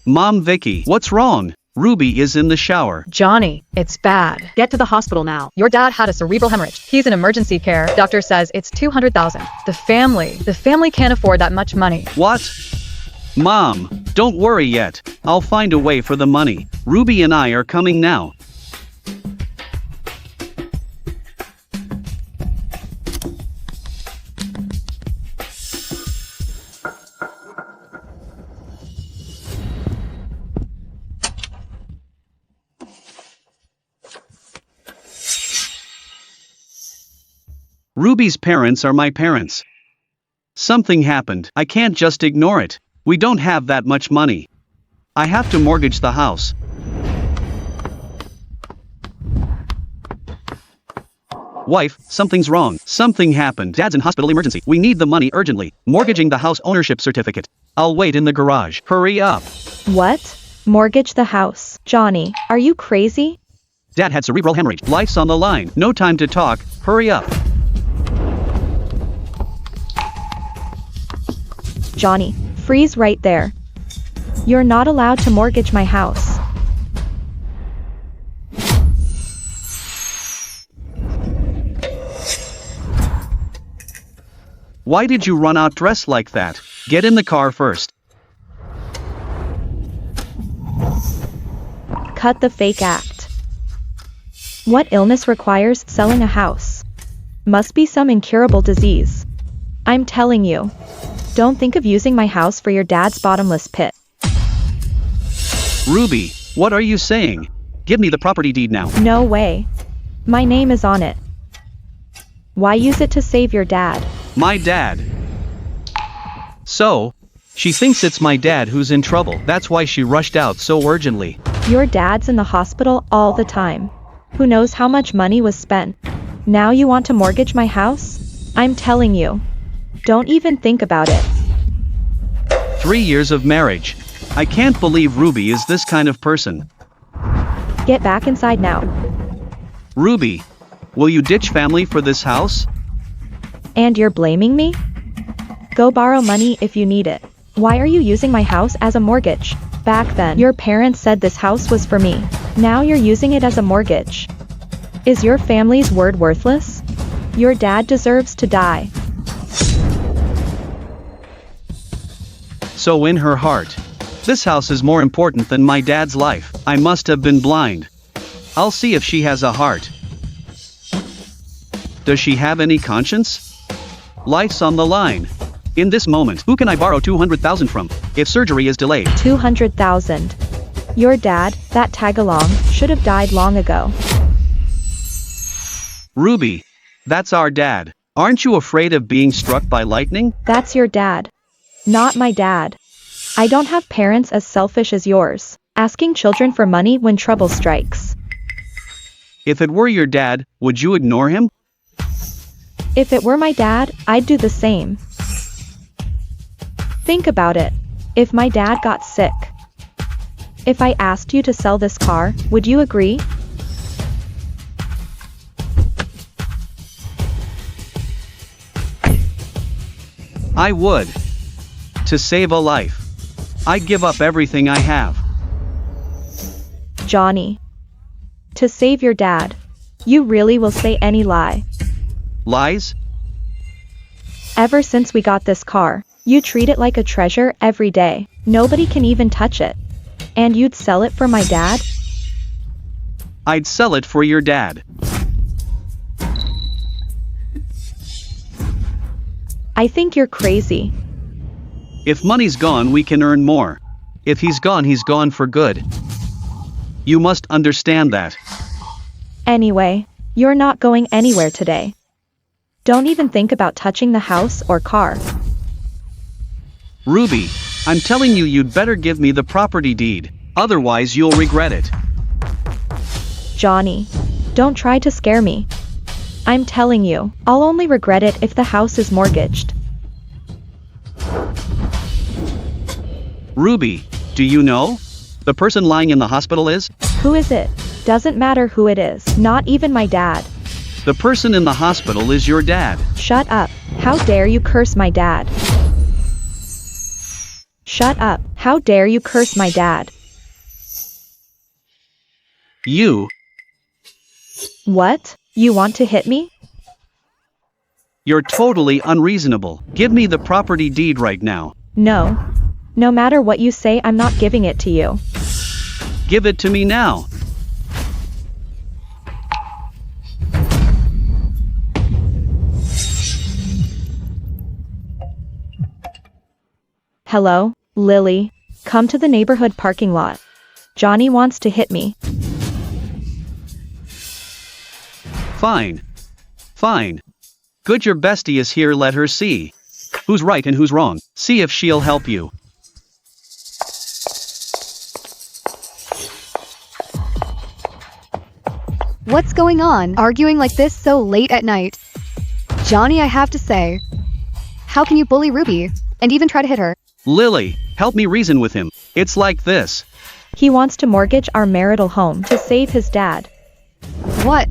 Mom, Vicky, what's wrong? Ruby is in the shower. Johnny, it's bad. Get to the hospital now. Your dad had a cerebral hemorrhage. He's in emergency care. Doctor says it's $200,000. The family can't afford that much money. What? Mom, don't worry yet. I'll find a way for the money. Ruby and I are coming now. Ruby's parents are my parents. Something happened. I can't just ignore it. We don't have that much money. I have to mortgage the house. Wife, something's wrong. Something happened. Dad's in hospital emergency. We need the money urgently. Mortgaging the house ownership certificate. I'll wait in the garage. Hurry up. What? Mortgage the house? Johnny, are you crazy? Dad had cerebral hemorrhage. Life's on the line. No time to talk. Hurry up. Johnny, freeze right there. You're not allowed to mortgage my house. Why did you run out dressed like that? Get in the car first. Cut the fake act. What illness requires selling a house? Must be some incurable disease. I'm telling you. Don't think of using my house for your dad's bottomless pit. Ruby, what are you saying? Give me the property deed now. No way. My name is on it. Why use it to save your dad? My dad. So, she thinks it's my dad who's in trouble. That's why she rushed out so urgently. Your dad's in the hospital all the time. Who knows how much money was spent? Now you want to mortgage my house? I'm telling you. Don't even think about it. 3 years of marriage. I can't believe Ruby is this kind of person. Get back inside now. Ruby, will you ditch family for this house? And you're blaming me? Go borrow money if you need it. Why are you using my house as a mortgage? Back then, your parents said this house was for me. Now you're using it as a mortgage. Is your family's word worthless? Your dad deserves to die. So in her heart, this house is more important than my dad's life. I must have been blind. I'll see if she has a heart. Does she have any conscience? Life's on the line. In this moment, who can I borrow $200,000 from, if surgery is delayed? $200,000. Your dad, that tag-along, should have died long ago. Ruby, that's our dad. Aren't you afraid of being struck by lightning? That's your dad. Not my dad. I don't have parents as selfish as yours, asking children for money when trouble strikes. If it were your dad, would you ignore him? If it were my dad, I'd do the same. Think about it. If my dad got sick, if I asked you to sell this car, would you agree? I would. To save a life. I'd give up everything I have. Johnny. To save your dad. You really will say any lie. Lies? Ever since we got this car, you treat it like a treasure every day. Nobody can even touch it. And you'd sell it for my dad? I'd sell it for your dad. I think you're crazy. If money's gone, we can earn more. If he's gone for good. You must understand that. Anyway, you're not going anywhere today. Don't even think about touching the house or car. Ruby, I'm telling you, you'd better give me the property deed. Otherwise you'll regret it. Johnny, don't try to scare me. I'm telling you, I'll only regret it if the house is mortgaged. Ruby, do you know? The person lying in the hospital is? Who is it? Doesn't matter who it is, not even my dad. The person in the hospital is your dad. Shut up. How dare you curse my dad? Shut up. How dare you curse my dad? You. What? You want to hit me? You're totally unreasonable. Give me the property deed right now. No. No matter what you say, I'm not giving it to you. Give it to me now. Hello, Lily. Come to the neighborhood parking lot. Johnny wants to hit me. Fine. Fine. Good, your bestie is here, let her see. Who's right and who's wrong. See if she'll help you. What's going on? Arguing like this so late at night? Johnny, I have to say. How can you bully Ruby? And even try to hit her? Lily, help me reason with him. It's like this. He wants to mortgage our marital home to save his dad. What?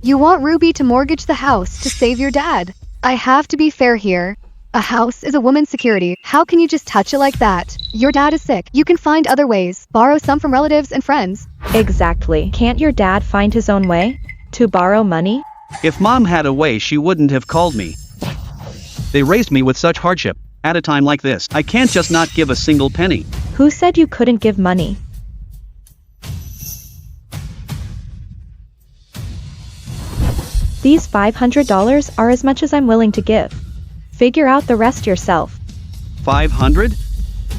You want Ruby to mortgage the house to save your dad? I have to be fair here. A house is a woman's security. How can you just touch it like that? Your dad is sick. You can find other ways. Borrow some from relatives and friends. Exactly. Can't your dad find his own way? To borrow money? If Mom had a way, she wouldn't have called me. They raised me with such hardship. At a time like this, I can't just not give a single penny. Who said you couldn't give money? These $500 are as much as I'm willing to give. Figure out the rest yourself. 500?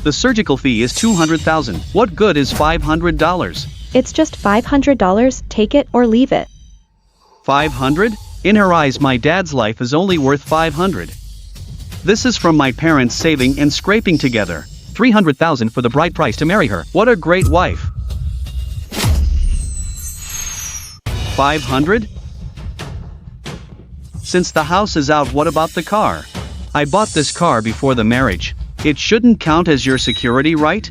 The surgical fee is 200,000. What good is $500? It's just $500, take it or leave it. 500? In her eyes, my dad's life is only worth 500. This is from my parents saving and scraping together. 300,000 for the bride price to marry her. What a great wife. 500? Since the house is out, what about the car? I bought this car before the marriage. It shouldn't count as your security, right?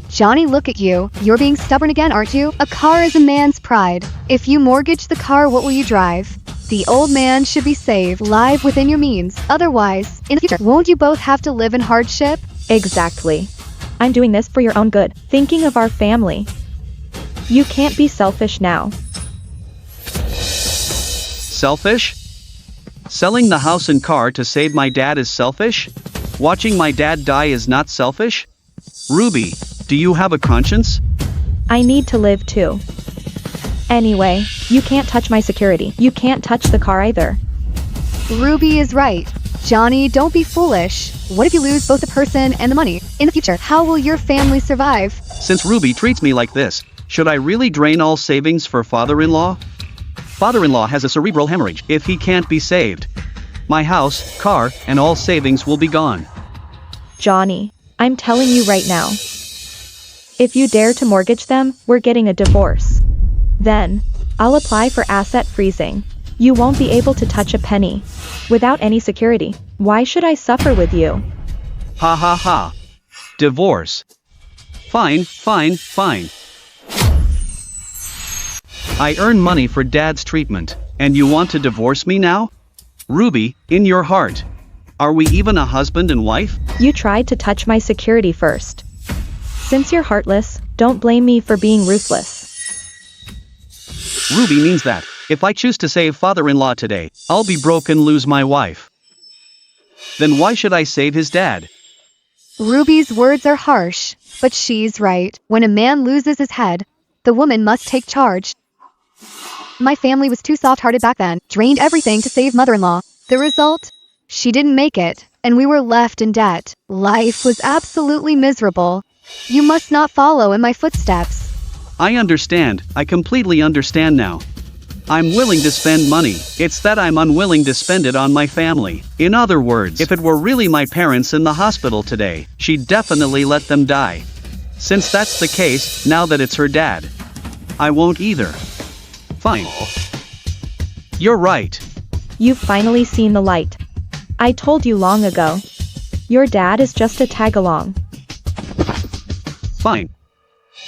Johnny, look at you. You're being stubborn again, aren't you? A car is a man's pride. If you mortgage the car, what will you drive? The old man should be saved, live within your means. Otherwise, in the future, won't you both have to live in hardship? Exactly. I'm doing this for your own good, thinking of our family. You can't be selfish now. Selfish? Selling the house and car to save my dad is selfish? Watching my dad die is not selfish? Ruby, do you have a conscience? I need to live too. Anyway, you can't touch my security. You can't touch the car either. Ruby is right. Johnny, don't be foolish. What if you lose both the person and the money? In the future, how will your family survive? Since Ruby treats me like this, should I really drain all savings for father-in-law? Father-in-law has a cerebral hemorrhage if he can't be saved. My house, car, and all savings will be gone. Johnny, I'm telling you right now. If you dare to mortgage them, we're getting a divorce. Then, I'll apply for asset freezing. You won't be able to touch a penny. Without any security. Why should I suffer with you? Ha ha ha. Divorce. Fine, fine, fine. I earn money for dad's treatment, and you want to divorce me now? Ruby, in your heart, are we even a husband and wife? You tried to touch my security first. Since you're heartless, don't blame me for being ruthless. Ruby means that, if I choose to save father-in-law today, I'll be broke and lose my wife. Then why should I save his dad? Ruby's words are harsh, but she's right. When a man loses his head, the woman must take charge. My family was too soft-hearted back then, drained everything to save mother-in-law. The result? She didn't make it, and we were left in debt. Life was absolutely miserable. You must not follow in my footsteps. I understand, I completely understand now. I'm willing to spend money, it's that I'm unwilling to spend it on my family. In other words, if it were really my parents in the hospital today, she'd definitely let them die. Since that's the case, now that it's her dad, I won't either. Fine. You're right. You've finally seen the light. I told you long ago. Your dad is just a tag-along. Fine.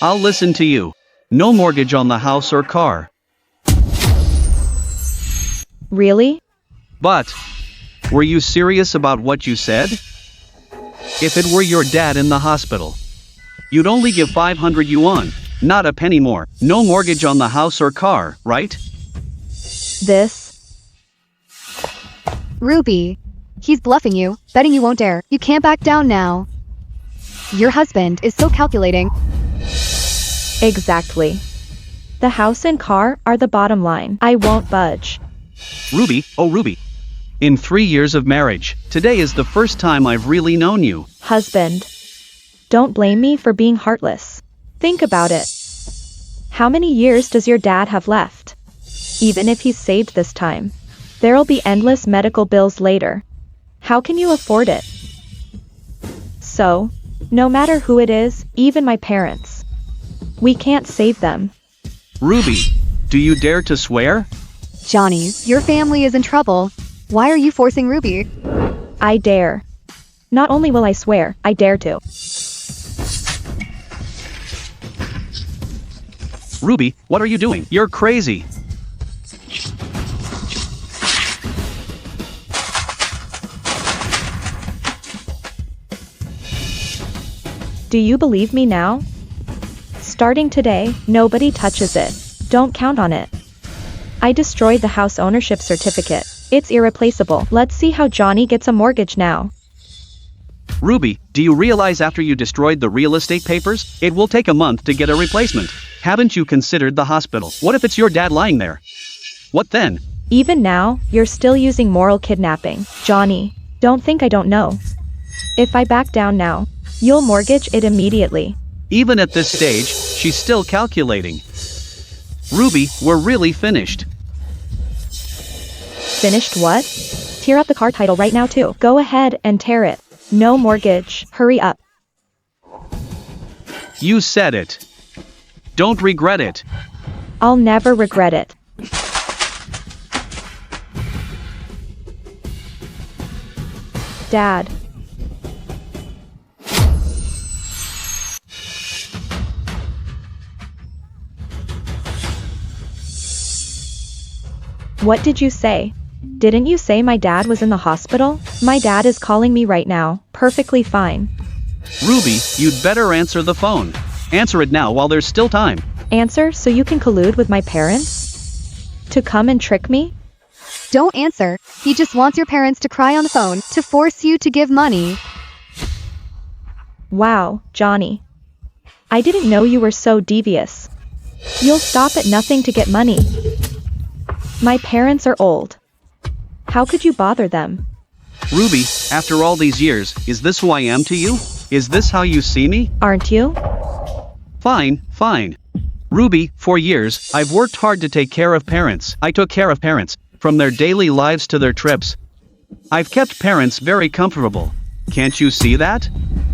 I'll listen to you. No mortgage on the house or car. Really? But, were you serious about what you said? If it were your dad in the hospital, you'd only give 500 yuan, not a penny more. No mortgage on the house or car, right? This? Ruby. He's bluffing you, betting you won't dare. You can't back down now. Your husband is so calculating. Exactly. The house and car are the bottom line. I won't budge. Ruby, oh Ruby. In 3 years of marriage, today is the first time I've really known you. Husband. Don't blame me for being heartless. Think about it. How many years does your dad have left? Even if he's saved this time, there'll be endless medical bills later. How can you afford it? So, no matter who it is, even my parents, we can't save them. Ruby, do you dare to swear? Johnny, your family is in trouble. Why are you forcing Ruby? I dare. Not only will I swear, I dare to. Ruby, what are you doing? You're crazy. Do you believe me now? Starting today, nobody touches it. Don't count on it. I destroyed the house ownership certificate. It's irreplaceable. Let's see how Johnny gets a mortgage now. Ruby, do you realize after you destroyed the real estate papers, it will take a month to get a replacement? Haven't you considered the hospital? What if it's your dad lying there? What then? Even now, you're still using moral kidnapping. Johnny, don't think I don't know. If I back down now, you'll mortgage it immediately. Even at this stage, she's still calculating. Ruby, we're really finished. Finished what? Tear up the car title right now too. Go ahead and tear it. No mortgage. Hurry up. You said it. Don't regret it. I'll never regret it. Dad. What did you say? Didn't you say my dad was in the hospital? My dad is calling me right now. Perfectly fine. Ruby, you'd better answer the phone. Answer it now while there's still time. Answer so you can collude with my parents? To come and trick me? Don't answer. He just wants your parents to cry on the phone to force you to give money. Wow, Johnny. I didn't know you were so devious. You'll stop at nothing to get money. My parents are old. How could you bother them? Ruby, after all these years, is this who I am to you? Is this how you see me? Aren't you? Fine, fine. Ruby, for years, I've worked hard to take care of parents. I took care of parents, from their daily lives to their trips. I've kept parents very comfortable. Can't you see that?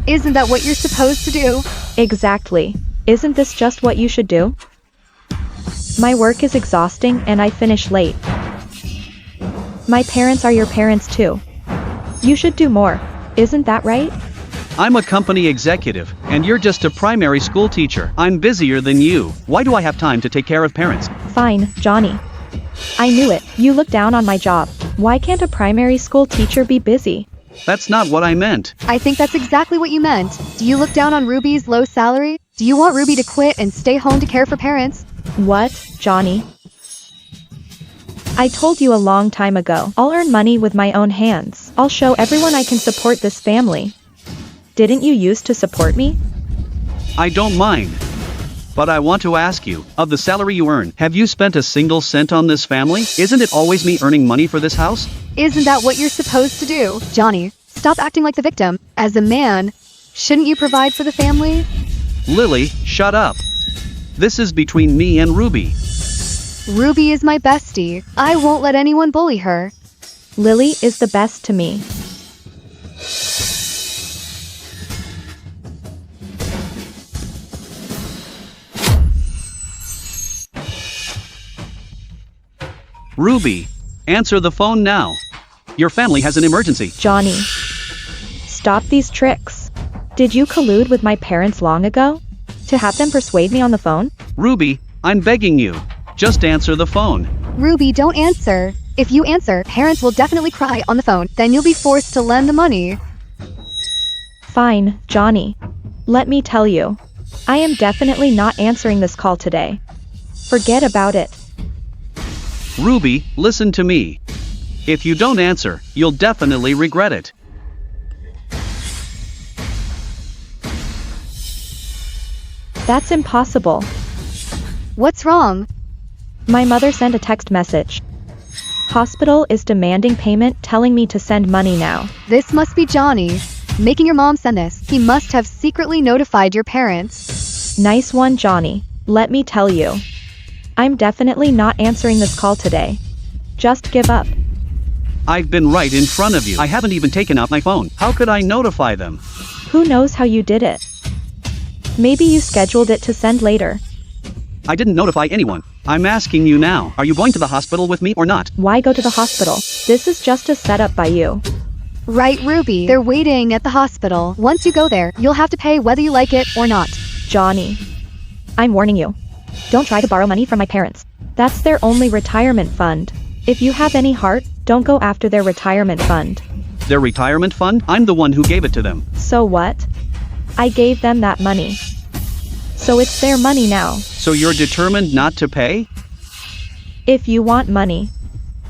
Isn't that what you're supposed to do? Exactly. Isn't this just what you should do? My work is exhausting and I finish late. My parents are your parents too. You should do more. Isn't that right? I'm a company executive, and you're just a primary school teacher. I'm busier than you. Why do I have time to take care of parents? Fine, Johnny. I knew it. You look down on my job. Why can't a primary school teacher be busy? That's not what I meant. I think that's exactly what you meant. Do you look down on Ruby's low salary? Do you want Ruby to quit and stay home to care for parents? What, Johnny? I told you a long time ago. I'll earn money with my own hands. I'll show everyone I can support this family. Didn't you used to support me? I don't mind. But I want to ask you, of the salary you earn, have you spent a single cent on this family? Isn't it always me earning money for this house? Isn't that what you're supposed to do? Johnny, stop acting like the victim. As a man, shouldn't you provide for the family? Lily, shut up. This is between me and Ruby. Ruby is my bestie. I won't let anyone bully her. Lily is the best to me. Ruby, answer the phone now. Your family has an emergency. Johnny. Stop these tricks. Did you collude with my parents long ago? To have them persuade me on the phone? Ruby, I'm begging you. Just answer the phone. Ruby, don't answer. If you answer, parents will definitely cry on the phone. Then you'll be forced to lend the money. Fine, Johnny. Let me tell you. I am definitely not answering this call today. Forget about it. Ruby, listen to me. If you don't answer, you'll definitely regret it. That's impossible. What's wrong? My mother sent a text message. Hospital is demanding payment, telling me to send money now. This must be Johnny. Making your mom send this. He must have secretly notified your parents. Nice one, Johnny. Let me tell you. I'm definitely not answering this call today. Just give up. I've been right in front of you. I haven't even taken out my phone. How could I notify them? Who knows how you did it? Maybe you scheduled it to send later. I didn't notify anyone. I'm asking you now. Are you going to the hospital with me or not? Why go to the hospital? This is just a setup by you. Right, Ruby. They're waiting at the hospital. Once you go there, you'll have to pay whether you like it or not. Johnny. I'm warning you. Don't try to borrow money from my parents. That's their only retirement fund. If you have any heart, don't go after their retirement fund. Their retirement fund? I'm the one who gave it to them. So what? I gave them that money. So it's their money now. So you're determined not to pay? If you want money,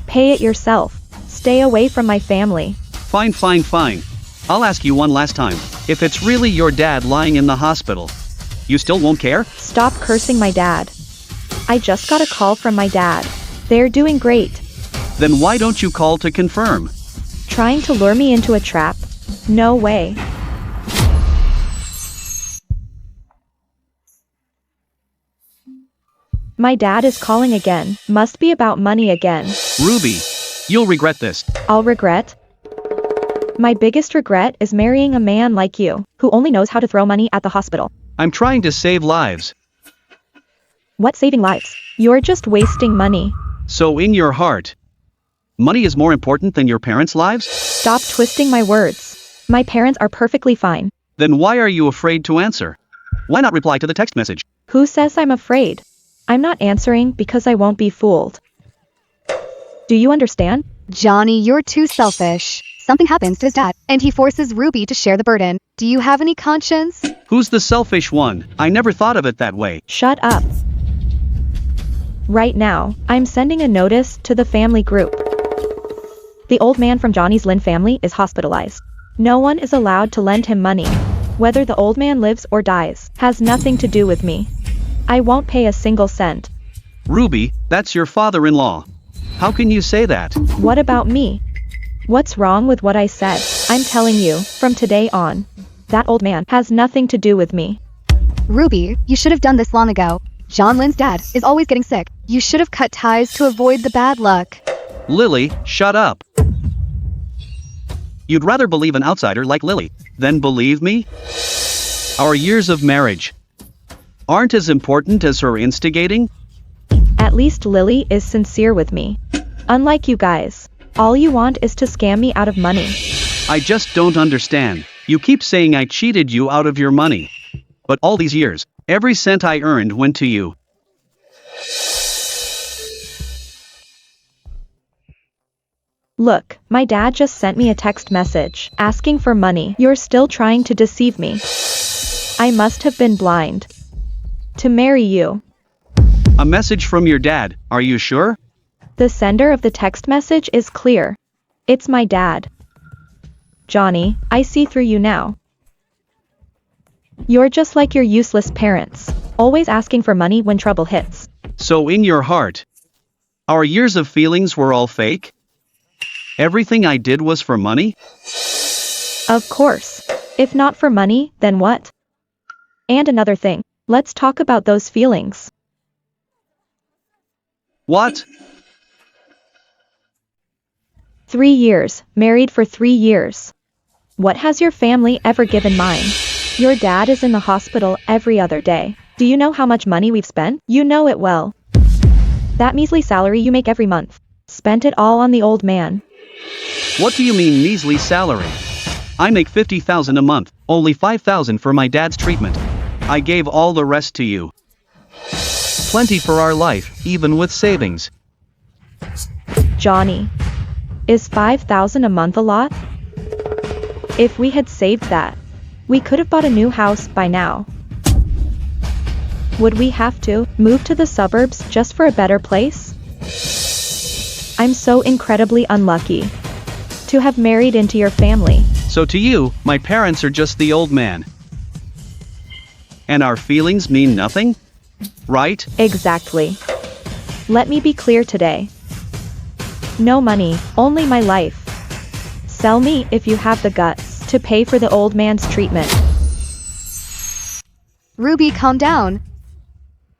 pay it yourself. Stay away from my family. Fine, fine, fine. I'll ask you one last time. If it's really your dad lying in the hospital, you still won't care? Stop cursing my dad. I just got a call from my dad. They're doing great. Then why don't you call to confirm? Trying to lure me into a trap? No way. My dad is calling again. Must be about money again. Ruby, you'll regret this. I'll regret? My biggest regret is marrying a man like you, who only knows how to throw money at the hospital. I'm trying to save lives. What saving lives? You're just wasting money. So in your heart, money is more important than your parents' lives? Stop twisting my words. My parents are perfectly fine. Then why are you afraid to answer? Why not reply to the text message? Who says I'm afraid? I'm not answering because I won't be fooled. Do you understand? Johnny, you're too selfish. Something happens to his dad, and he forces Ruby to share the burden. Do you have any conscience? Who's the selfish one? I never thought of it that way. Shut up. Right now, I'm sending a notice to the family group. The old man from Johnny's Lynn family is hospitalized. No one is allowed to lend him money. Whether the old man lives or dies has nothing to do with me. I won't pay a single cent. Ruby, that's your father-in-law. How can you say that? What about me? What's wrong with what I said? I'm telling you, from today on, that old man has nothing to do with me. Ruby, you should have done this long ago. John Lynn's dad is always getting sick. You should have cut ties to avoid the bad luck. Lily, shut up. You'd rather believe an outsider like Lily than believe me? Our years of marriage aren't as important as her instigating? At least Lily is sincere with me. Unlike you guys, all you want is to scam me out of money. I just don't understand. You keep saying I cheated you out of your money. But all these years, every cent I earned went to you. Look, my dad just sent me a text message asking for money. You're still trying to deceive me. I must have been blind. To marry you. A message from your dad, are you sure? The sender of the text message is clear. It's my dad. Johnny, I see through you now. You're just like your useless parents, always asking for money when trouble hits. So in your heart, our years of feelings were all fake? Everything I did was for money? Of course. If not for money, then what? And another thing, let's talk about those feelings. What? 3 years, married for 3 years. What has your family ever given mine? Your dad is in the hospital every other day. Do you know how much money we've spent? You know it well. That measly salary you make every month. Spent it all on the old man. What do you mean measly salary? I make $50,000 a month, only $5,000 for my dad's treatment. I gave all the rest to you. Plenty for our life, even with savings. Johnny. Is $5,000 a month a lot? If we had saved that, we could have bought a new house by now. Would we have to move to the suburbs just for a better place? I'm so incredibly unlucky to have married into your family. So to you, my parents are just the old man. And our feelings mean nothing? Right? Exactly. Let me be clear today. No money, only my life. Sell me if you have the guts to pay for the old man's treatment. Ruby, calm down.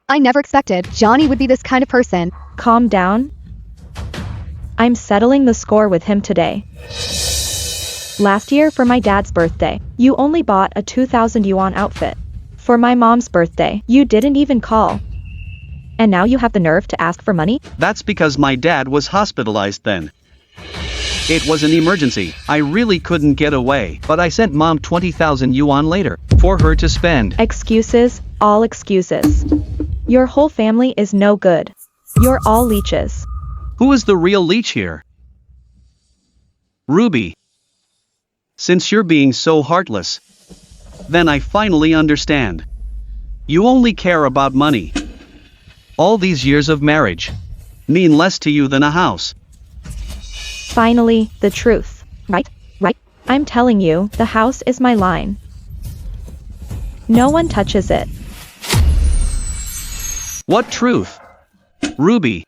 I never expected Johnny would be this kind of person. Calm down. I'm settling the score with him today. Last year for my dad's birthday, you only bought a 2,000 yuan outfit. For my mom's birthday, you didn't even call. And now you have the nerve to ask for money? That's because my dad was hospitalized then. It was an emergency, I really couldn't get away, but I sent mom 20,000 yuan later, for her to spend. Excuses, all excuses. Your whole family is no good. You're all leeches. Who is the real leech here? Ruby. Since you're being so heartless, then I finally understand. You only care about money. All these years of marriage mean less to you than a house. Finally, the truth. Right? I'm telling you, the house is my line. No one touches it. What truth? Ruby,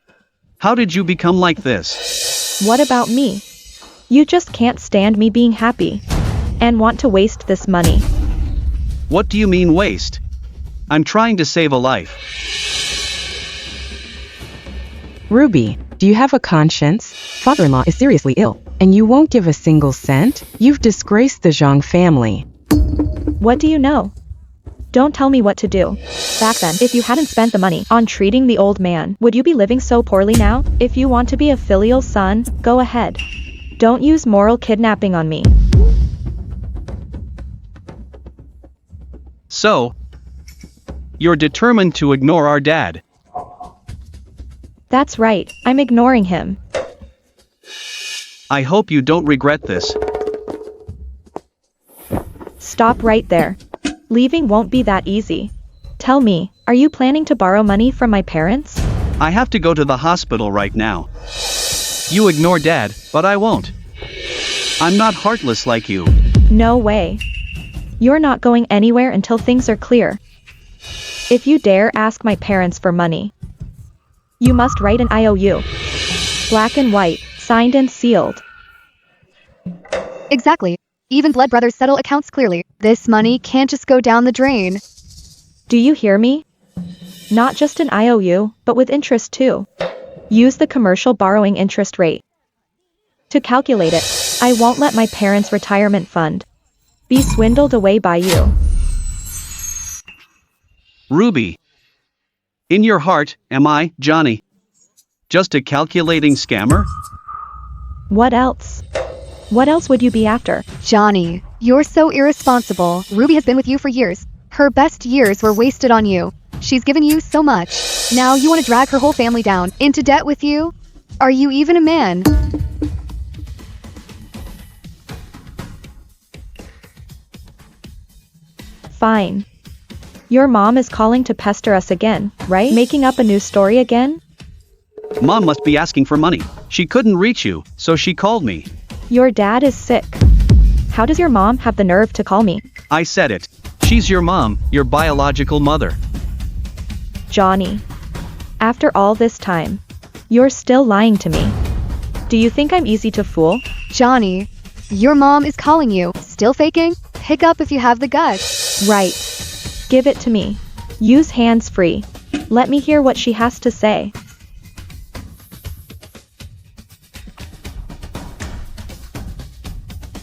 how did you become like this? What about me? You just can't stand me being happy and want to waste this money. What do you mean waste? I'm trying to save a life. Ruby, do you have a conscience? Father-in-law is seriously ill, and you won't give a single cent? You've disgraced the Zhang family. What do you know? Don't tell me what to do. Back then, if you hadn't spent the money on treating the old man, would you be living so poorly now? If you want to be a filial son, go ahead. Don't use moral kidnapping on me. So, you're determined to ignore our dad. That's right, I'm ignoring him. I hope you don't regret this. Stop right there. Leaving won't be that easy. Tell me, are you planning to borrow money from my parents? I have to go to the hospital right now. You ignore dad, but I won't. I'm not heartless like you. No way. You're not going anywhere until things are clear. If you dare ask my parents for money, you must write an IOU. Black and white, signed and sealed. Exactly. Even blood brothers settle accounts clearly. This money can't just go down the drain. Do you hear me? Not just an IOU, but with interest too. Use the commercial borrowing interest rate. To calculate it, I won't let my parents' retirement fund be swindled away by you. Ruby. In your heart, am I, Johnny, just a calculating scammer? What else? What else would you be after? Johnny, you're so irresponsible. Ruby has been with you for years. Her best years were wasted on you. She's given you so much. Now you want to drag her whole family down into debt with you? Are you even a man? Fine. Your mom is calling to pester us again, right? Making up a new story again? Mom must be asking for money. She couldn't reach you, so she called me. Your dad is sick. How does your mom have the nerve to call me? I said it. She's your mom, your biological mother. Johnny. After all this time, you're still lying to me. Do you think I'm easy to fool? Johnny, your mom is calling you. Still faking? Pick up if you have the guts. Right. Give it to me. Use hands-free. Let me hear what she has to say.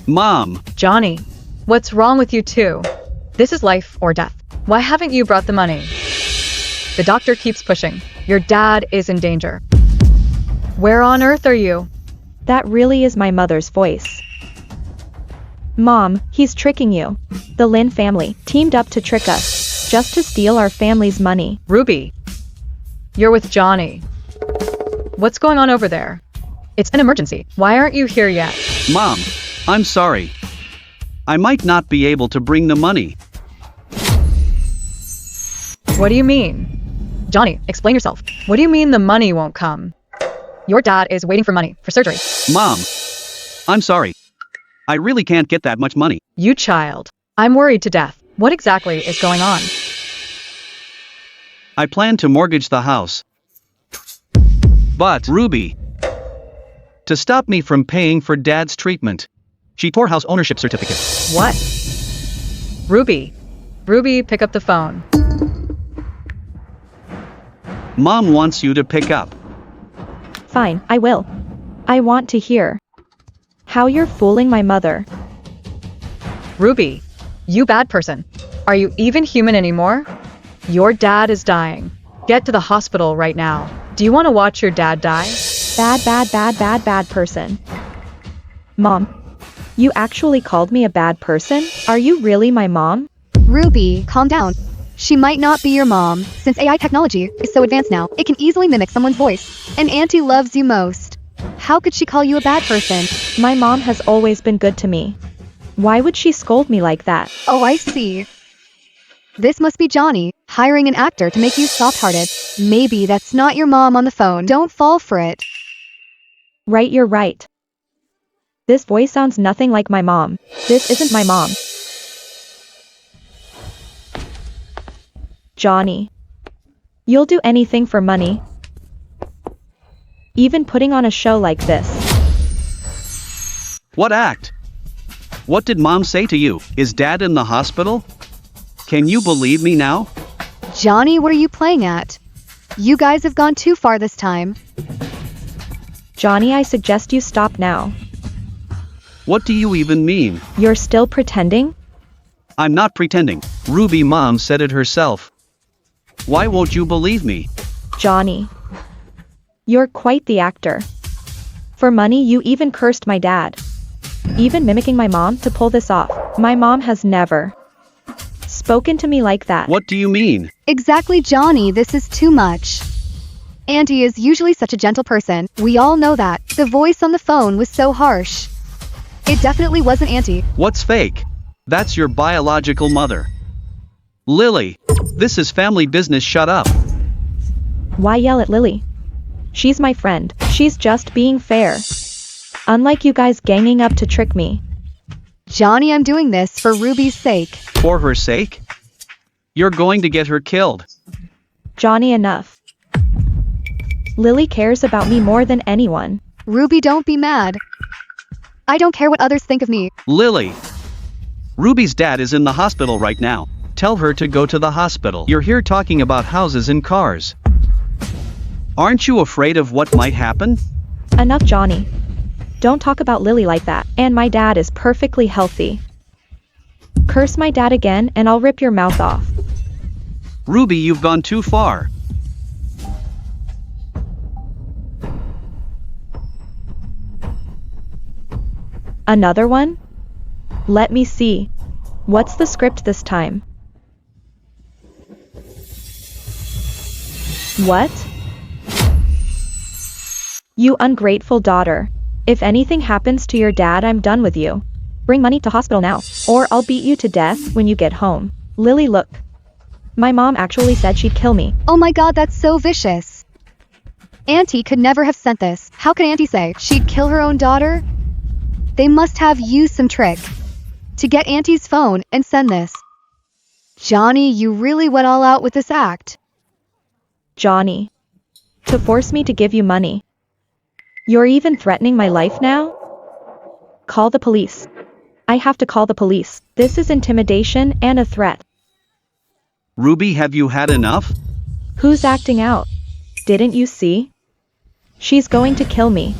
Mom. Johnny, what's wrong with you two? This is life or death. Why haven't you brought the money? The doctor keeps pushing. Your dad is in danger. Where on earth are you? That really is my mother's voice. Mom, he's tricking you. The Lin family teamed up to trick us, just to steal our family's money. Ruby. You're with Johnny. What's going on over there? It's an emergency. Why aren't you here yet? Mom, I'm sorry. I might not be able to bring the money. What do you mean? Johnny, explain yourself. What do you mean the money won't come? Your dad is waiting for money for surgery. Mom, I'm sorry. I really can't get that much money. You child. I'm worried to death. What exactly is going on? I plan to mortgage the house. But, Ruby, to stop me from paying for Dad's treatment, she tore house ownership certificate. What? Ruby. Ruby, pick up the phone. Mom wants you to pick up. Fine, I will. I want to hear how you're fooling my mother. Ruby, you bad person. Are you even human anymore? Your dad is dying. Get to the hospital right now. Do you want to watch your dad die? Bad person. Mom, you actually called me a bad person? Are you really my mom? Ruby, calm down. She might not be your mom, since AI technology is so advanced now, it can easily mimic someone's voice. And Auntie loves you most. How could she call you a bad person? My mom has always been good to me. Why would she scold me like that? Oh, I see. This must be Johnny, hiring an actor to make you soft-hearted. Maybe that's not your mom on the phone. Don't fall for it. Right, you're right. This voice sounds nothing like my mom. This isn't my mom. Johnny. You'll do anything for money. Even putting on a show like this. What act? What did Mom say to you? Is Dad in the hospital? Can you believe me now? Johnny, what are you playing at? You guys have gone too far this time. Johnny, I suggest you stop now. What do you even mean? You're still pretending? I'm not pretending. Ruby, Mom said it herself. Why won't you believe me? Johnny. You're quite the actor. For money, you even cursed my dad. Even mimicking my mom to pull this off. My mom has never spoken to me like that. What do you mean? Exactly, Johnny, this is too much. Auntie is usually such a gentle person. We all know that. The voice on the phone was so harsh. It definitely wasn't Auntie. What's fake? That's your biological mother. Lily, this is family business, shut up. Why yell at Lily? She's my friend. She's just being fair. Unlike you guys ganging up to trick me. Johnny, I'm doing this for Ruby's sake. For her sake? You're going to get her killed. Johnny, enough. Lily cares about me more than anyone. Ruby, don't be mad. I don't care what others think of me. Lily. Ruby's dad is in the hospital right now. Tell her to go to the hospital. You're here talking about houses and cars. Aren't you afraid of what might happen? Enough, Johnny. Don't talk about Lily like that. And my dad is perfectly healthy. Curse my dad again and I'll rip your mouth off. Ruby, you've gone too far. Another one? Let me see. What's the script this time? What? You ungrateful daughter. If anything happens to your dad, I'm done with you. Bring money to hospital now, or I'll beat you to death when you get home. Lily, look. My mom actually said she'd kill me. Oh my god, that's so vicious. Auntie could never have sent this. How could Auntie say she'd kill her own daughter? They must have used some trick to get Auntie's phone and send this. Johnny, you really went all out with this act. Johnny. To force me to give you money. You're even threatening my life now? Call the police. I have to call the police. This is intimidation and a threat. Ruby, have you had enough? Who's acting out? Didn't you see? She's going to kill me.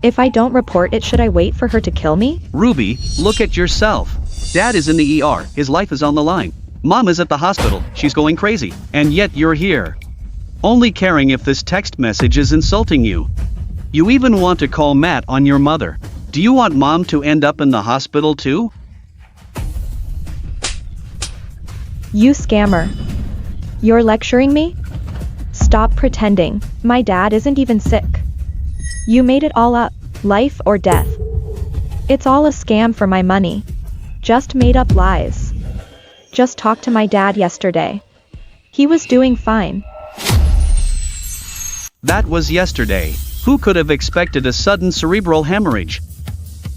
If I don't report it, should I wait for her to kill me? Ruby, look at yourself. Dad is in the ER, his life is on the line. Mom is at the hospital, she's going crazy, and yet you're here. only caring if this text message is insulting you. You even want to call Matt on your mother. Do you want mom to end up in the hospital too? You scammer. You're lecturing me? Stop pretending. My dad isn't even sick. You made it all up, life or death. It's all a scam for my money. Just made up lies. Just talked to my dad yesterday. He was doing fine. That was yesterday. Who could have expected a sudden cerebral hemorrhage?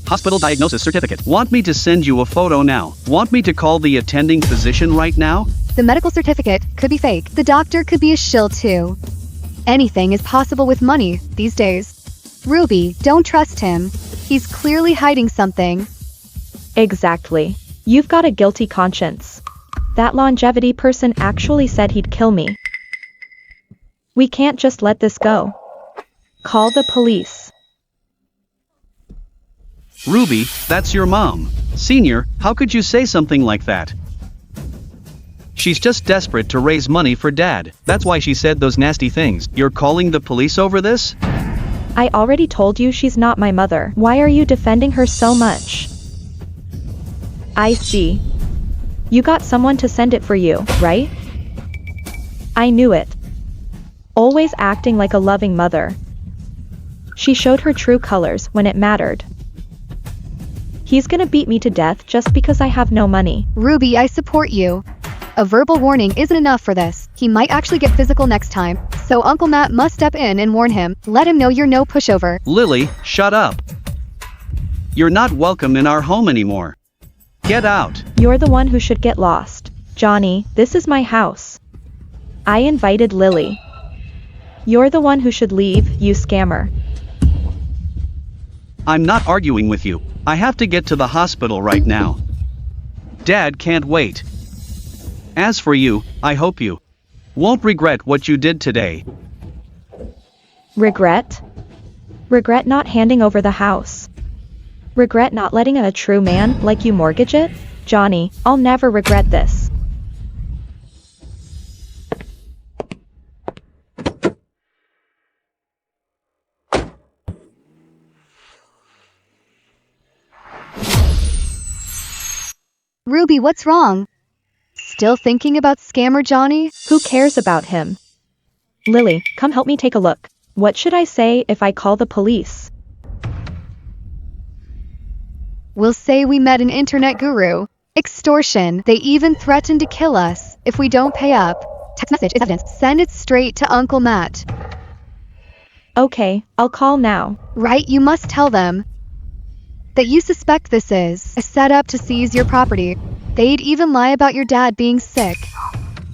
Hospital diagnosis certificate. Want me to send you a photo now? Want me to call the attending physician right now? The medical certificate could be fake. The doctor could be a shill too. Anything is possible with money these days. Ruby, don't trust him. He's clearly hiding something. Exactly. You've got a guilty conscience. That longevity person actually said he'd kill me. We can't just let this go. Call the police. Ruby, that's your mom. Senior, how could you say something like that? She's just desperate to raise money for dad. That's why she said those nasty things. You're calling the police over this? I already told you she's not my mother. Why are you defending her so much? I see. You got someone to send it for you, right? I knew it. Always acting like a loving mother. She showed her true colors when it mattered. He's gonna beat me to death just because I have no money. Ruby, I support you. A verbal warning isn't enough for this. He might actually get physical next time, so Uncle Matt must step in and warn him. Let him know you're no pushover. Lily, shut up. You're not welcome in our home anymore. Get out. You're the one who should get lost. Johnny, this is my house. I invited Lily. You're the one who should leave, you scammer. I'm not arguing with you. I have to get to the hospital right now. Dad can't wait. As for you, I hope you won't regret what you did today. Regret? Regret not handing over the house. Regret not letting a true man like you mortgage it? Johnny, I'll never regret this. Ruby, what's wrong? Still thinking about scammer Johnny? Who cares about him? Lily, come help me take a look. What should I say if I call the police? We'll say we met an internet guru. Extortion. They even threatened to kill us if we don't pay up. Text message is evidence. Send it straight to Uncle Matt. Okay, I'll call now. Right, you must tell them that you suspect this is a setup to seize your property. They'd even lie about your dad being sick.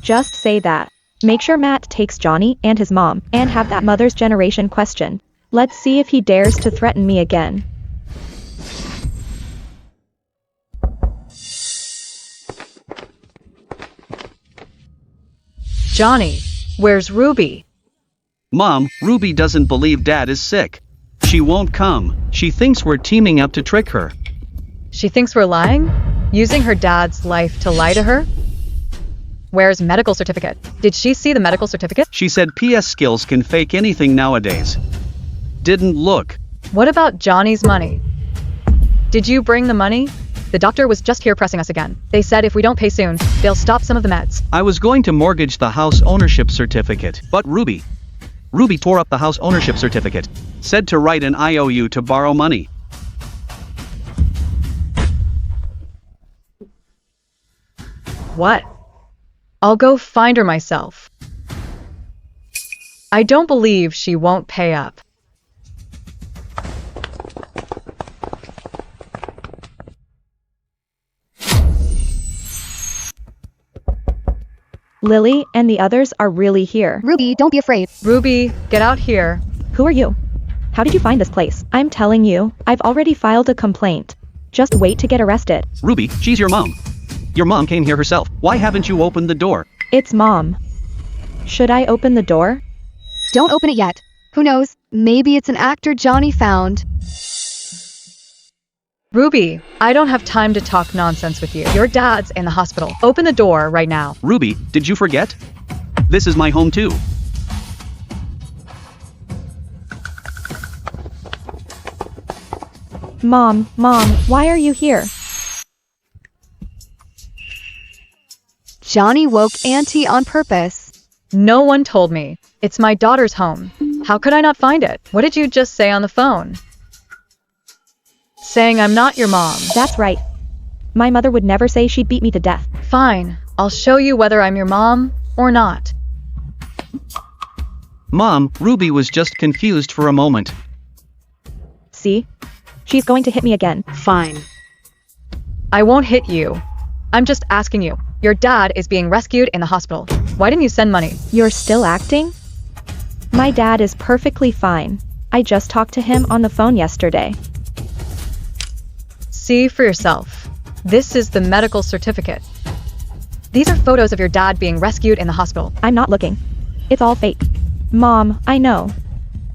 Just say that. Make sure Matt takes Johnny and his mom, and have that mother's generation question. Let's see if he dares to threaten me again. Johnny, where's Ruby? Mom, Ruby doesn't believe Dad is sick. She won't come. She thinks we're teaming up to trick her. She thinks we're lying? Using her dad's life to lie to her? Where's medical certificate? Did she see the medical certificate? She said PS skills can fake anything nowadays. Didn't look. What about Johnny's money? Did you bring the money? The doctor was just here pressing us again. They said if we don't pay soon, they'll stop some of the meds. I was going to mortgage the house ownership certificate, but Ruby tore up the house ownership certificate. Said to write an IOU to borrow money. What? I'll go find her myself. I don't believe she won't pay up. Lily and the others are really here. Ruby, don't be afraid. Ruby, get out here. Who are you? How did you find this place? I'm telling you, I've already filed a complaint. Just wait to get arrested. Ruby, she's your mom. Your mom came here herself. Why haven't you opened the door? It's Mom. Should I open the door? Don't open it yet. Who knows? Maybe it's an actor Johnny found. Ruby, I don't have time to talk nonsense with you. Your dad's in the hospital. Open the door right now. Ruby, did you forget? This is my home too. Mom, why are you here? Johnny woke Auntie on purpose. No one told me. It's my daughter's home. How could I not find it? What did you just say on the phone? Saying I'm not your mom. That's right. My mother would never say she'd beat me to death. Fine. I'll show you whether I'm your mom or not. Mom, Ruby was just confused for a moment. See? She's going to hit me again. Fine. I won't hit you. I'm just asking you. Your dad is being rescued in the hospital. Why didn't you send money? You're still acting? My dad is perfectly fine. I just talked to him on the phone yesterday. See for yourself. This is the medical certificate. These are photos of your dad being rescued in the hospital. I'm not looking. It's all fake. Mom, I know.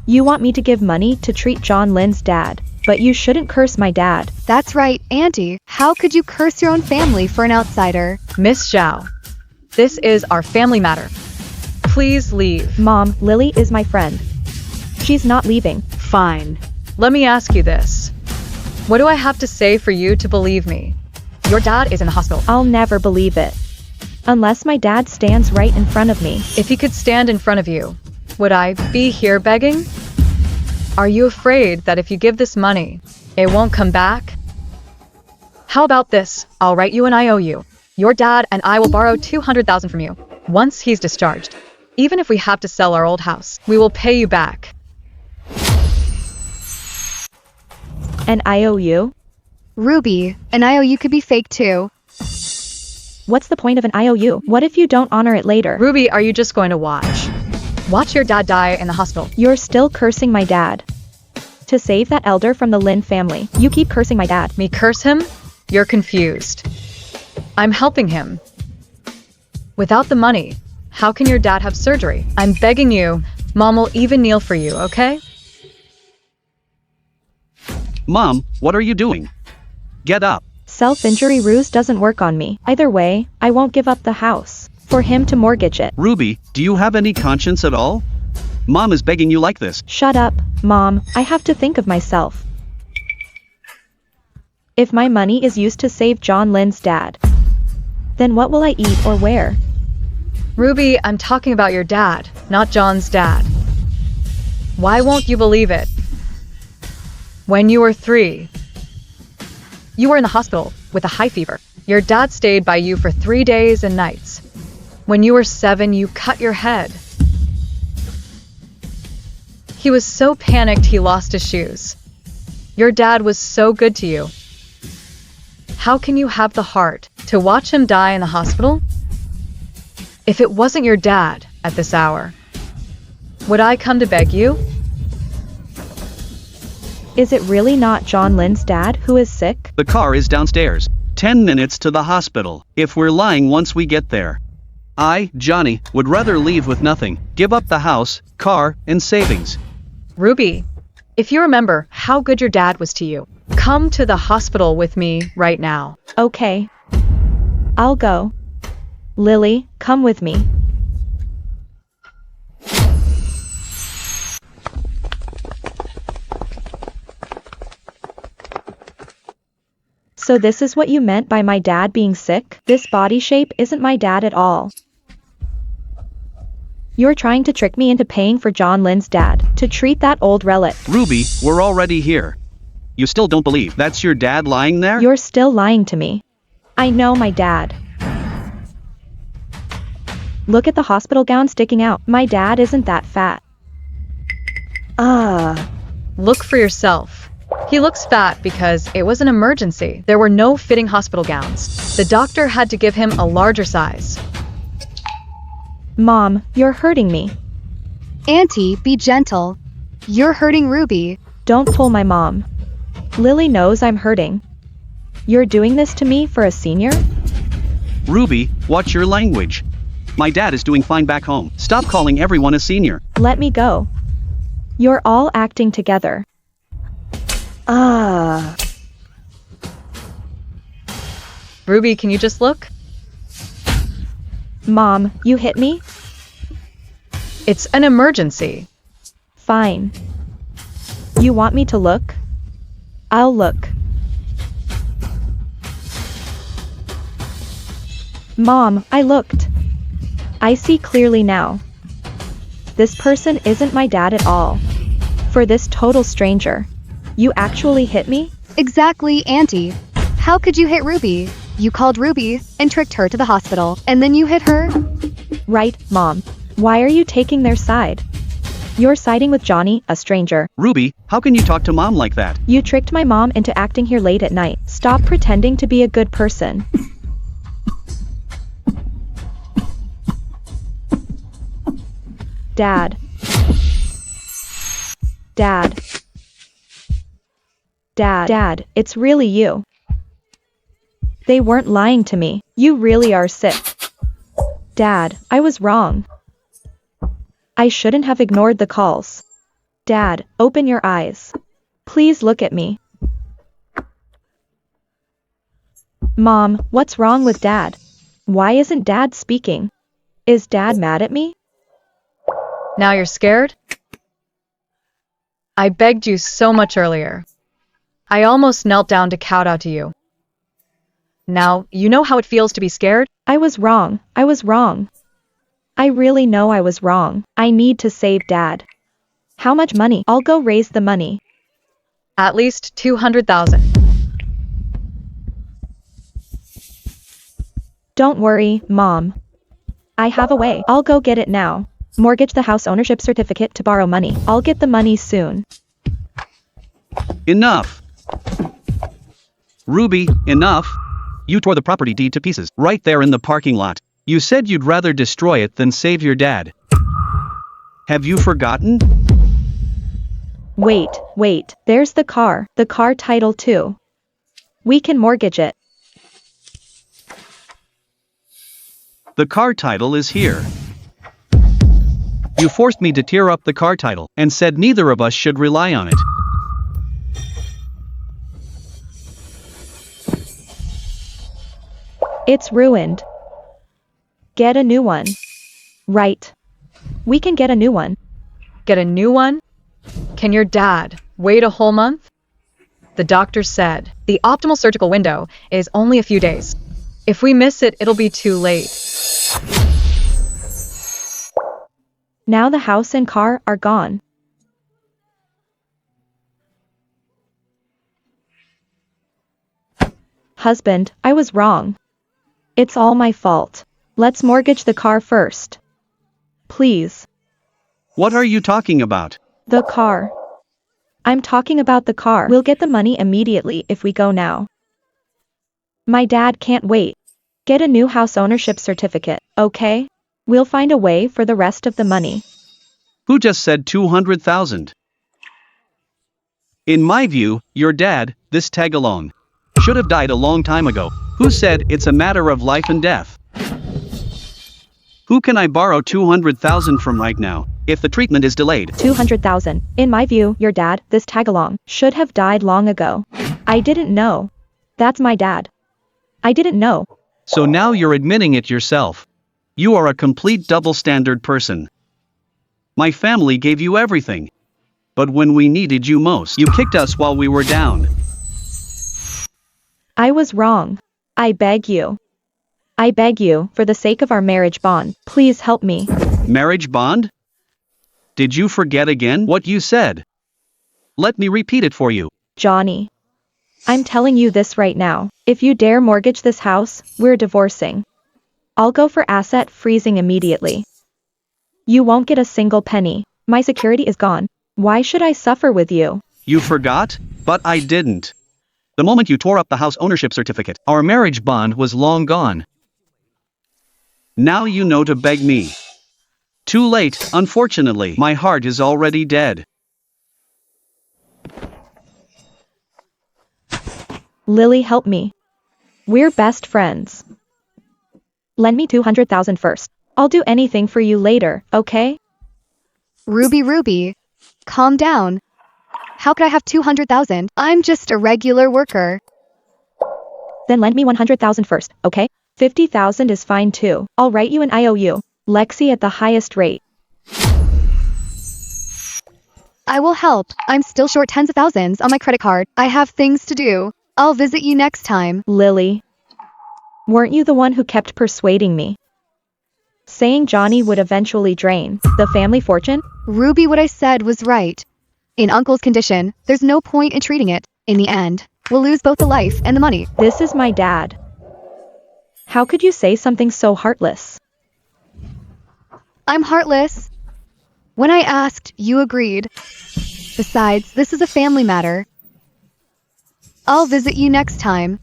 You want me to give money to treat John Lynn's dad, but you shouldn't curse my dad. That's right, Auntie. How could you curse your own family for an outsider? Miss Zhao, this is our family matter. Please leave. Mom, Lily is my friend. She's not leaving. Fine. Let me ask you this. What do I have to say for you to believe me? Your dad is in the hospital. I'll never believe it. Unless my dad stands right in front of me. If he could stand in front of you, would I be here begging? Are you afraid that if you give this money, it won't come back? How about this? I'll write you an IOU. Your dad and I will borrow $200,000 from you. Once he's discharged, even if we have to sell our old house, we will pay you back. An IOU? Ruby, an IOU could be fake too. What's the point of an IOU? What if you don't honor it later? Ruby, are you just going to watch? Watch your dad die in the hospital. You're still cursing my dad. To save that elder from the Lin family, you keep cursing my dad. Me curse him? You're confused. I'm helping him. Without the money, how can your dad have surgery? I'm begging you. Mom will even kneel for you, okay? Mom, what are you doing? Get up. Self-injury ruse doesn't work on me. Either way, I won't give up the house for him to mortgage it. Ruby, do you have any conscience at all? Mom is begging you like this. Shut up, Mom. I have to think of myself. If my money is used to save John Lynn's dad, then what will I eat or wear? Ruby, I'm talking about your dad, not John's dad. Why won't you believe it? When you were 3, you were in the hospital with a high fever. Your dad stayed by you for 3 days and nights. When you were 7, you cut your head. He was so panicked he lost his shoes. Your dad was so good to you. How can you have the heart to watch him die in the hospital? If it wasn't your dad at this hour, would I come to beg you? Is it really not John Lynn's dad who is sick? The car is downstairs. 10 minutes to the hospital. If we're lying once we get there. I, Johnny, would rather leave with nothing. Give up the house, car, and savings. Ruby, if you remember how good your dad was to you, come to the hospital with me right now. Okay. I'll go. Lily, come with me. So this is what you meant by my dad being sick? This body shape isn't my dad at all. You're trying to trick me into paying for John Lynn's dad to treat that old relic. Ruby, we're already here. You still don't believe that's your dad lying there? You're still lying to me. I know my dad. Look at the hospital gown sticking out. My dad isn't that fat. Look for yourself. He looks fat because it was an emergency. There were no fitting hospital gowns. The doctor had to give him a larger size. Mom, you're hurting me. Auntie, be gentle. You're hurting Ruby. Don't pull my mom. Lily knows I'm hurting. You're doing this to me for a senior? Ruby, watch your language. My dad is doing fine back home. Stop calling everyone a senior. Let me go. You're all acting together. Ruby, can you just look? Mom, you hit me? It's an emergency. Fine. You want me to look? I'll look. Mom, I looked. I see clearly now. This person isn't my dad at all. For this total stranger. You actually hit me? Exactly, Auntie. How could you hit Ruby? You called Ruby and tricked her to the hospital, and then you hit her? Right, Mom. Why are you taking their side? You're siding with Johnny, a stranger. Ruby, how can you talk to mom like that? You tricked my mom into acting here late at night. Stop pretending to be a good person. Dad. Dad. Dad, it's really you. They weren't lying to me. You really are sick. Dad, I was wrong. I shouldn't have ignored the calls. Dad, open your eyes. Please look at me. Mom, what's wrong with Dad? Why isn't Dad speaking? Is Dad mad at me? Now you're scared? I begged you so much earlier. I almost knelt down to kowtow to you. Now, you know how it feels to be scared? I was wrong. I really know I was wrong. I need to save Dad. How much money? I'll go raise the money. At least 200,000. Don't worry, Mom. I have a way. I'll go get it now. Mortgage the house ownership certificate to borrow money. I'll get the money soon. Enough. Ruby, enough. You tore the property deed to pieces, right there in the parking lot. You said you'd rather destroy it than save your dad. Have you forgotten? Wait, there's the car title too. We can mortgage it. The car title is here. You forced me to tear up the car title, and said neither of us should rely on it. It's ruined. Get a new one. Right. We can get a new one. Get a new one? Can your dad wait a whole month? The doctor said the optimal surgical window is only a few days. If we miss it, it'll be too late. Now the house and car are gone. Husband, I was wrong. It's all my fault. Let's mortgage the car first. Please. What are you talking about? The car. I'm talking about the car. We'll get the money immediately if we go now. My dad can't wait. Get a new house ownership certificate, okay? We'll find a way for the rest of the money. Who just said 200,000? In my view, your dad, this tag along, should have died a long time ago. Who said it's a matter of life and death? Who can I borrow 200,000 from right now, if the treatment is delayed? 200,000. In my view, your dad, this tag-along, should have died long ago. I didn't know. That's my dad. I didn't know. So now you're admitting it yourself. You are a complete double-standard person. My family gave you everything. But when we needed you most, you kicked us while we were down. I was wrong. I beg you. I beg you, for the sake of our marriage bond, please help me. Marriage bond? Did you forget again what you said? Let me repeat it for you. Johnny. I'm telling you this right now. If you dare mortgage this house, we're divorcing. I'll go for asset freezing immediately. You won't get a single penny. My security is gone. Why should I suffer with you? You forgot? But I didn't. The moment you tore up the house ownership certificate, our marriage bond was long gone. Now you know to beg me. Too late, unfortunately. My heart is already dead. Lily, help me. We're best friends. Lend me 200,000 first. I'll do anything for you later, okay? Ruby, calm down. How could I have 200,000? I'm just a regular worker. Then lend me 100,000 first, okay? 50,000 is fine too. I'll write you an IOU. Lexi at the highest rate. I will help. I'm still short tens of thousands on my credit card. I have things to do. I'll visit you next time. Lily. Weren't you the one who kept persuading me? Saying Johnny would eventually drain the family fortune? Ruby, what I said was right. In Uncle's condition, there's no point in treating it. In the end, we'll lose both the life and the money. This is my dad. How could you say something so heartless? I'm heartless. When I asked, you agreed. Besides, this is a family matter. I'll visit you next time.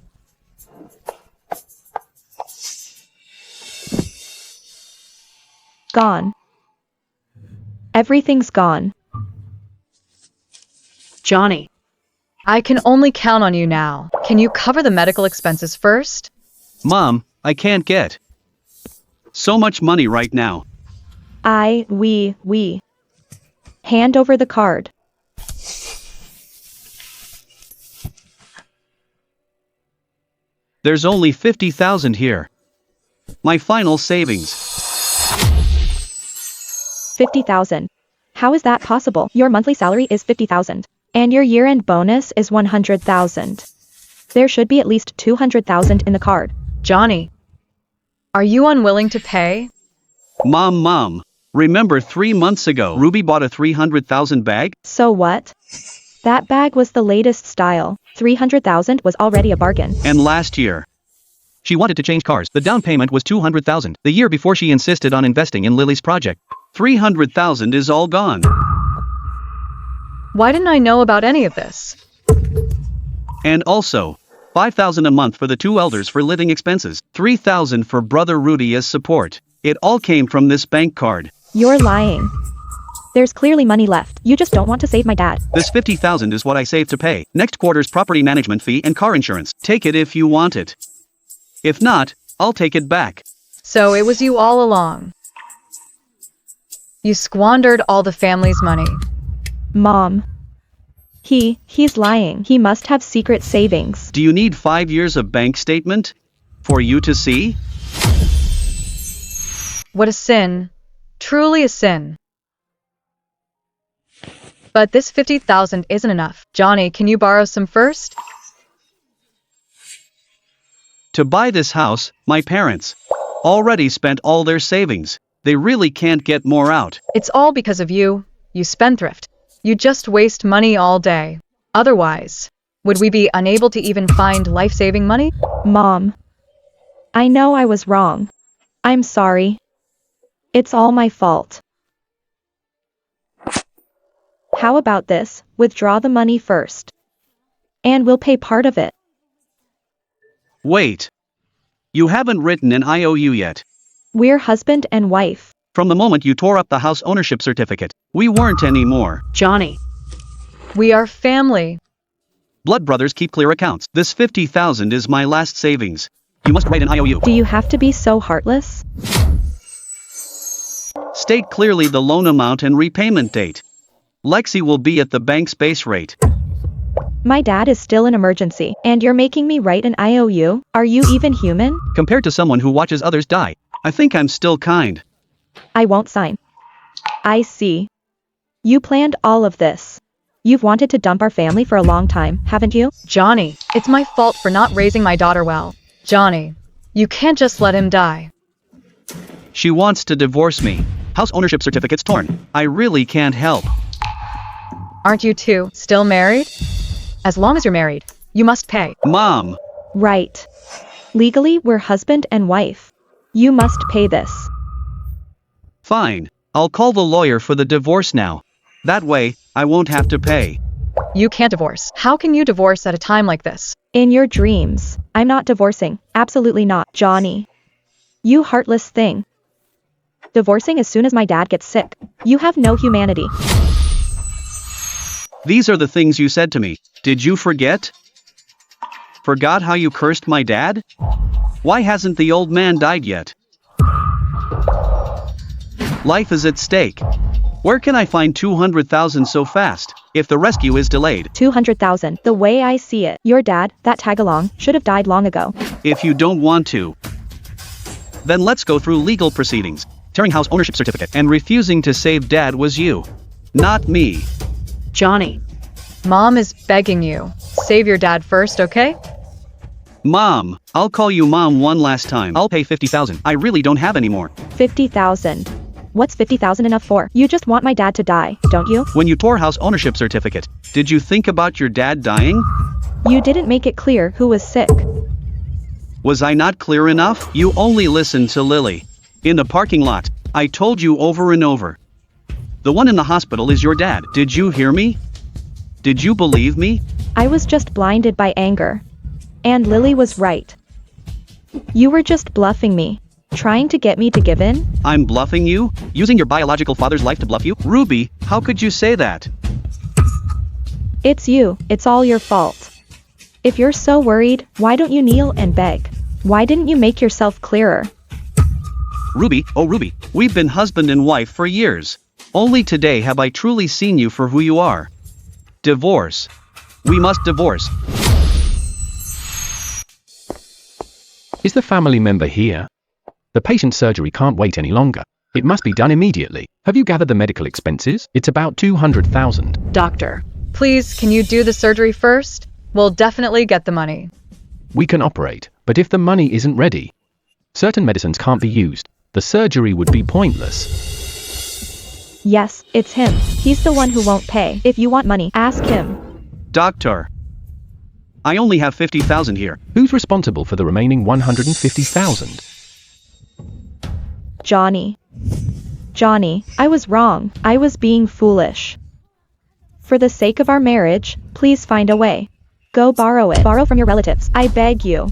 Gone. Everything's gone. Johnny. I can only count on you now. Can you cover the medical expenses first? Mom, I can't get so much money right now. We. Hand over the card. There's only 50,000 here. My final savings. 50,000. How is that possible? Your monthly salary is 50,000. And your year-end bonus is 100,000. There should be at least 200,000 in the card. Johnny. Are you unwilling to pay? Mom, remember 3 months ago Ruby bought a 300,000 bag? So what? That bag was the latest style. 300,000 was already a bargain. And last year, she wanted to change cars. The down payment was 200,000. The year before she insisted on investing in Lily's project. 300,000 is all gone. Why didn't I know about any of this? And also, 5,000 a month for the 2 elders for living expenses. 3,000 for brother Rudy as support. It all came from this bank card. You're lying. There's clearly money left. You just don't want to save my dad. This 50,000 is what I saved to pay next quarter's property management fee and car insurance. Take it if you want it. If not, I'll take it back. So it was you all along. You squandered all the family's money. Mom. He's lying. He must have secret savings. Do you need 5 years of bank statement for you to see? What a sin. Truly a sin. But this 50,000 isn't enough. Johnny, can you borrow some first? To buy this house, my parents already spent all their savings. They really can't get more out. It's all because of you, you spendthrift. You just waste money all day. Otherwise, would we be unable to even find life-saving money? Mom. I know I was wrong. I'm sorry. It's all my fault. How about this? Withdraw the money first. And we'll pay part of it. Wait. You haven't written an IOU yet. We're husband and wife. From the moment you tore up the house ownership certificate, we weren't anymore. Johnny. We are family. Blood brothers keep clear accounts. This 50,000 is my last savings. You must write an IOU. Do you have to be so heartless? State clearly the loan amount and repayment date. Lexi will be at the bank's base rate. My dad is still in emergency, and you're making me write an IOU? Are you even human? Compared to someone who watches others die, I think I'm still kind. I won't sign. I see. You planned all of this. You've wanted to dump our family for a long time, haven't you? Johnny, it's my fault for not raising my daughter well. Johnny, you can't just let him die. She wants to divorce me. House ownership certificate's torn. I really can't help. Aren't you two still married? As long as you're married, you must pay. Mom! Right. Legally, we're husband and wife. You must pay this. Fine. I'll call the lawyer for the divorce now. That way, I won't have to pay. You can't divorce. How can you divorce at a time like this? In your dreams. I'm not divorcing. Absolutely not, Johnny. You heartless thing. Divorcing as soon as my dad gets sick. You have no humanity. These are the things you said to me. Did you forget? Forgot how you cursed my dad? Why hasn't the old man died yet? Life is at stake. Where can I find 200,000 so fast, if the rescue is delayed? 200,000. The way I see it, your dad, that tag-along, should have died long ago. If you don't want to, then let's go through legal proceedings. Tearing house ownership certificate and refusing to save dad was you, not me. Johnny. Mom is begging you. Save your dad first, okay? Mom, I'll call you Mom one last time. I'll pay 50,000. I really don't have any more. 50,000. What's 50,000 enough for? You just want my dad to die, don't you? When you tore house ownership certificate, did you think about your dad dying? You didn't make it clear who was sick. Was I not clear enough? You only listened to Lily. In the parking lot, I told you over and over. The one in the hospital is your dad. Did you hear me? Did you believe me? I was just blinded by anger. And Lily was right. You were just bluffing me. Trying to get me to give in? I'm bluffing you? Using your biological father's life to bluff you? Ruby, how could you say that? It's you. It's all your fault. If you're so worried, why don't you kneel and beg? Why didn't you make yourself clearer? Ruby, oh Ruby, we've been husband and wife for years. Only today have I truly seen you for who you are. Divorce. We must divorce. Is the family member here? The patient's surgery can't wait any longer. It must be done immediately. Have you gathered the medical expenses? It's about 200,000. Doctor, please, can you do the surgery first? We'll definitely get the money. We can operate, but if the money isn't ready, certain medicines can't be used. The surgery would be pointless. Yes, it's him. He's the one who won't pay. If you want money, ask him. Doctor. I only have 50,000 here. Who's responsible for the remaining 150,000? Johnny. Johnny, I was wrong. I was being foolish. For the sake of our marriage, please find a way. Go borrow it. Borrow from your relatives. I beg you.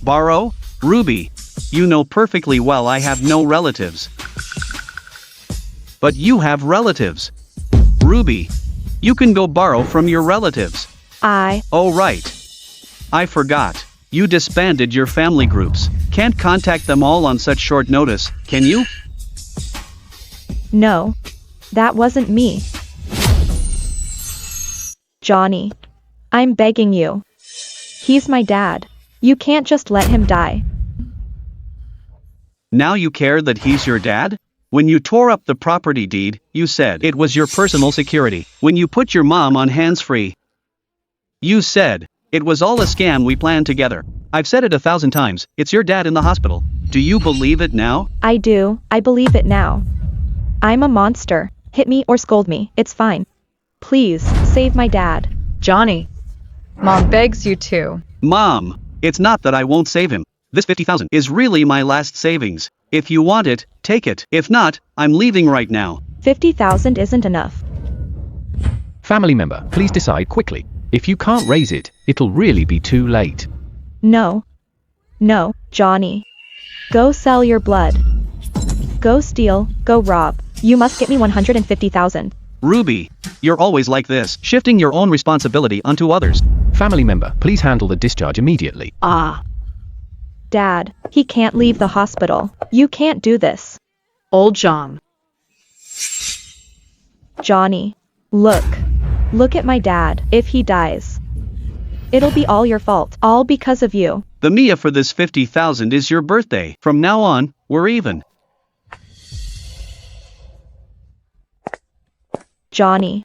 Borrow? Ruby, you know perfectly well I have no relatives. But you have relatives. Ruby, you can go borrow from your relatives. Oh right. I forgot. You disbanded your family groups. Can't contact them all on such short notice, can you? No. That wasn't me. Johnny. I'm begging you. He's my dad. You can't just let him die. Now you care that he's your dad? When you tore up the property deed, you said it was your personal security. When you put your mom on hands-free, you said it was all a scam we planned together. I've said it 1,000 times, it's your dad in the hospital. Do you believe it now? I do. I believe it now. I'm a monster. Hit me or scold me. It's fine. Please, save my dad. Johnny. Mom begs you to. Mom, it's not that I won't save him. This 50,000 is really my last savings. If you want it, take it. If not, I'm leaving right now. 50,000 isn't enough. Family member, please decide quickly. If you can't raise it, it'll really be too late. No. No, Johnny. Go sell your blood. Go steal, go rob. You must get me 150,000. Ruby, you're always like this, shifting your own responsibility onto others. Family member, please handle the discharge immediately. Dad, he can't leave the hospital. You can't do this. Old John. Johnny. Look. Look at my dad. If he dies, it'll be all your fault. All because of you. The Mia for this 50,000 is your birthday. From now on, we're even. Johnny.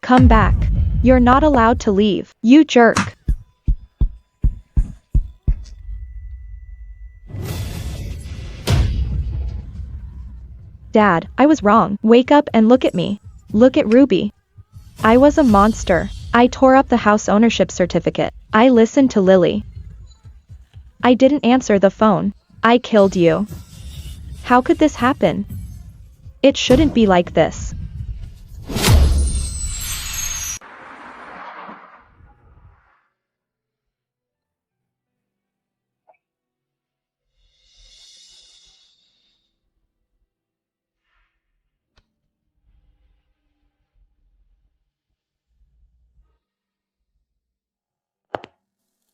Come back. You're not allowed to leave. You jerk. Dad, I was wrong. Wake up and look at me. Look at Ruby. I was a monster. I tore up the house ownership certificate. I listened to Lily. I didn't answer the phone. I killed you. How could this happen? It shouldn't be like this.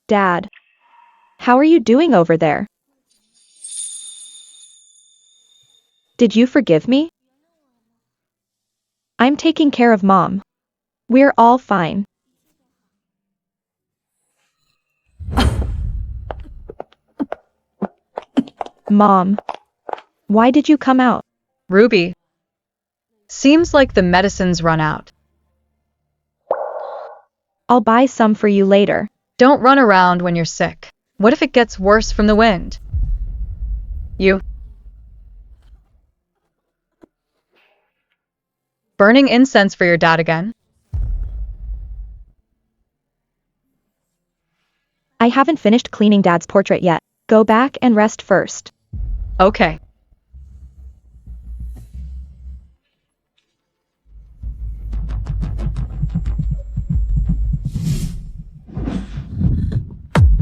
Dad. How are you doing over there? Did you forgive me? I'm taking care of Mom. We're all fine. Mom. Why did you come out? Ruby. Seems like the medicine's run out. I'll buy some for you later. Don't run around when you're sick. What if it gets worse from the wind? You. Burning incense for your dad again? I haven't finished cleaning Dad's portrait yet. Go back and rest first. Okay.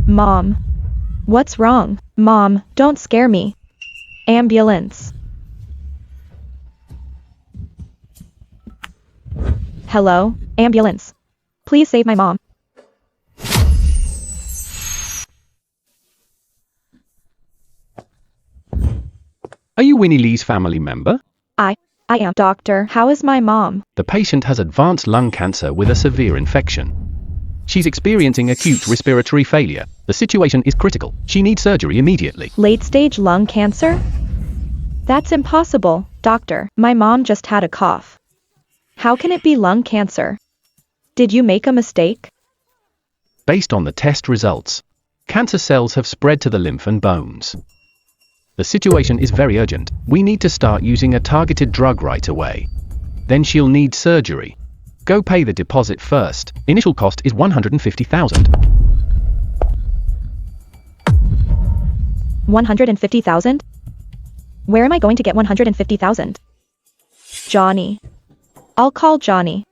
Mom. What's wrong? Mom, don't scare me. Ambulance. Hello, ambulance. Please save my mom. Are you Winnie Lee's family member? I am. Doctor, how is my mom? The patient has advanced lung cancer with a severe infection. She's experiencing acute respiratory failure. The situation is critical. She needs surgery immediately. Late-stage lung cancer? That's impossible, doctor. My mom just had a cough. How can it be lung cancer? Did you make a mistake? Based on the test results, cancer cells have spread to the lymph and bones. The situation is very urgent. We need to start using a targeted drug right away. Then she'll need surgery. Go pay the deposit first. Initial cost is $150,000. 150,000? Where am I going to get 150,000? Johnny. I'll call Johnny.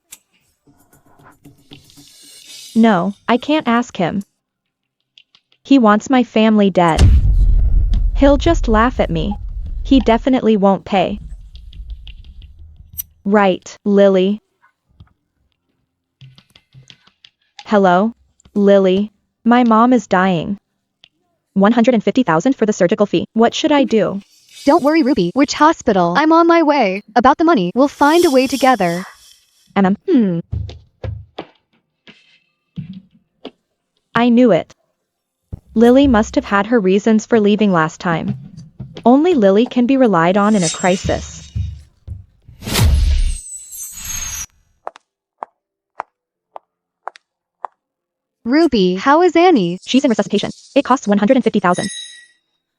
No, I can't ask him. He wants my family dead. He'll just laugh at me. He definitely won't pay. Right, Lily. Hello? Lily. My mom is dying. 150,000 for the surgical fee. What should I do? Don't worry, Ruby. Which hospital? I'm on my way. About the money, we'll find a way together. I knew it. Lily must have had her reasons for leaving last time. Only Lily can be relied on in a crisis. Ruby, how is Annie? She's in resuscitation. It costs 150,000.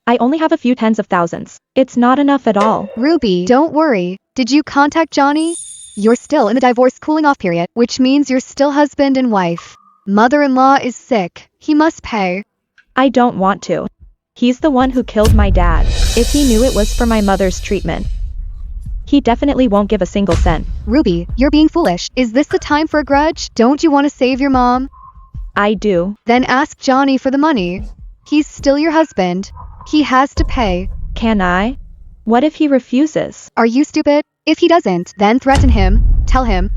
I only have a few tens of thousands. It's not enough at all. Ruby, don't worry. Did you contact Johnny? You're still in the divorce cooling off period, which means you're still husband and wife. Mother-in-law is sick. He must pay. I don't want to. He's the one who killed my dad. If he knew it was for my mother's treatment, he definitely won't give a single cent. Ruby, you're being foolish. Is this the time for a grudge? Don't you want to save your mom? I do. Then ask Johnny for the money. He's still your husband. He has to pay. Can I? What if he refuses? Are you stupid? If he doesn't, then threaten him. Tell him.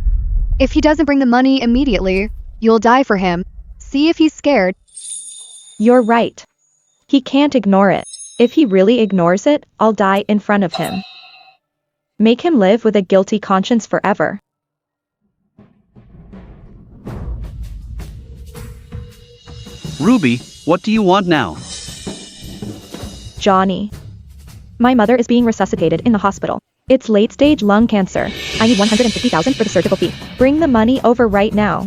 If he doesn't bring the money immediately, you'll die for him. See if he's scared. You're right. He can't ignore it. If he really ignores it, I'll die in front of him. Make him live with a guilty conscience forever. Ruby, what do you want now? Johnny. My mother is being resuscitated in the hospital. It's late-stage lung cancer. I need 150,000 for the surgical fee. Bring the money over right now.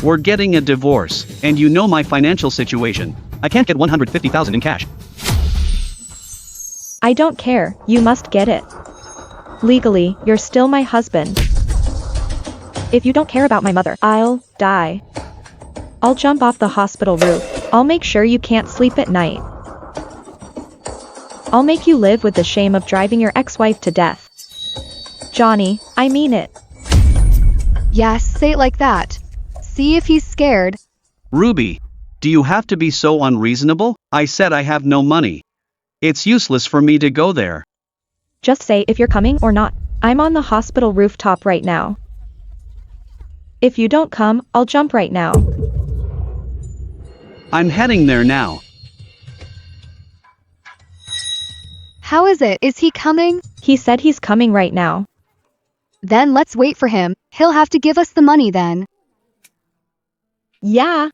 We're getting a divorce, and you know my financial situation. I can't get 150,000 in cash. I don't care. You must get it. Legally, you're still my husband. If you don't care about my mother, I'll die. I'll jump off the hospital roof. I'll make sure you can't sleep at night. I'll make you live with the shame of driving your ex-wife to death. Johnny, I mean it. Yes, say it like that. See if he's scared. Ruby, do you have to be so unreasonable? I said I have no money. It's useless for me to go there. Just say if you're coming or not. I'm on the hospital rooftop right now. If you don't come, I'll jump right now. I'm heading there now. How is it? Is he coming? He said he's coming right now. Then let's wait for him. He'll have to give us the money then. Yeah.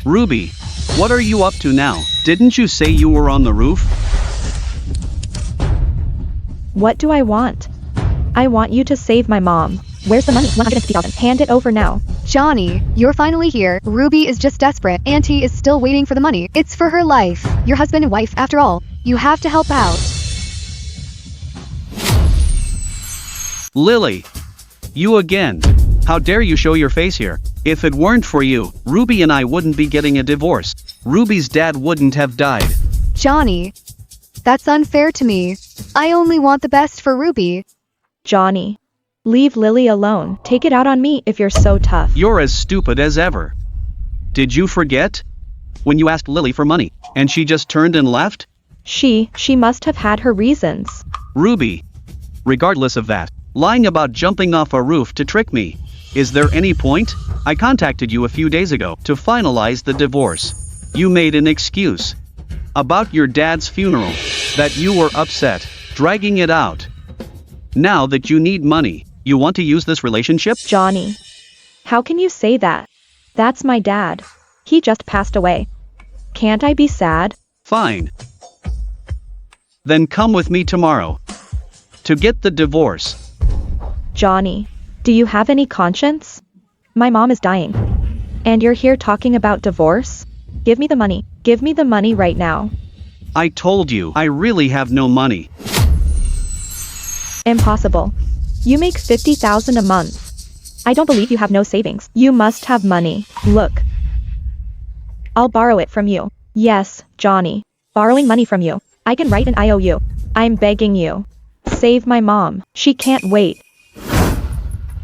Ruby, what are you up to now? Didn't you say you were on the roof? What do I want? I want you to save my mom. Where's the money? 150,000. Hand it over now. Johnny, you're finally here. Ruby is just desperate. Auntie is still waiting for the money. It's for her life. Your husband and wife, after all. You have to help out. Lily. You again. How dare you show your face here? If it weren't for you, Ruby and I wouldn't be getting a divorce. Ruby's dad wouldn't have died. Johnny, that's unfair to me. I only want the best for Ruby. Johnny. Leave Lily alone. Take it out on me if you're so tough. You're as stupid as ever. Did you forget? When you asked Lily for money, and she just turned and left? She must have had her reasons. Ruby. Regardless of that, lying about jumping off a roof to trick me. Is there any point? I contacted you a few days ago to finalize the divorce. You made an excuse. About your dad's funeral. That you were upset, dragging it out. Now that you need money, you want to use this relationship? Johnny. How can you say that? That's my dad. He just passed away. Can't I be sad? Fine. Then come with me tomorrow. To get the divorce. Johnny. Do you have any conscience? My mom is dying. And you're here talking about divorce? Give me the money. Give me the money right now. I told you, I really have no money. Impossible. You make 50,000 a month. I don't believe you have no savings. You must have money. Look. I'll borrow it from you. Yes, Johnny. Borrowing money from you. I can write an IOU. I'm begging you. Save my mom. She can't wait.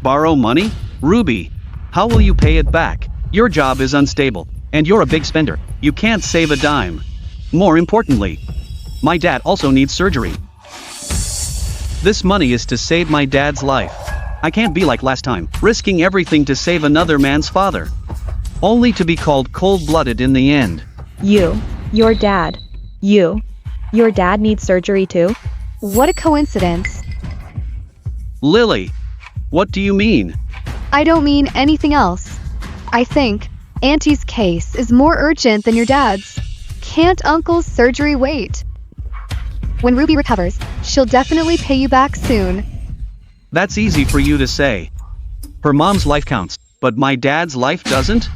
Borrow money? Ruby, how will you pay it back? Your job is unstable, and you're a big spender. You can't save a dime. More importantly, my dad also needs surgery. This money is to save my dad's life. I can't be like last time, risking everything to save another man's father. Only to be called cold-blooded in the end. Your dad. Your dad needs surgery too? What a coincidence. Lily, what do you mean? I don't mean anything else. I think Auntie's case is more urgent than your dad's. Can't Uncle's surgery wait? When Ruby recovers, she'll definitely pay you back soon. That's easy for you to say. Her mom's life counts, but my dad's life doesn't?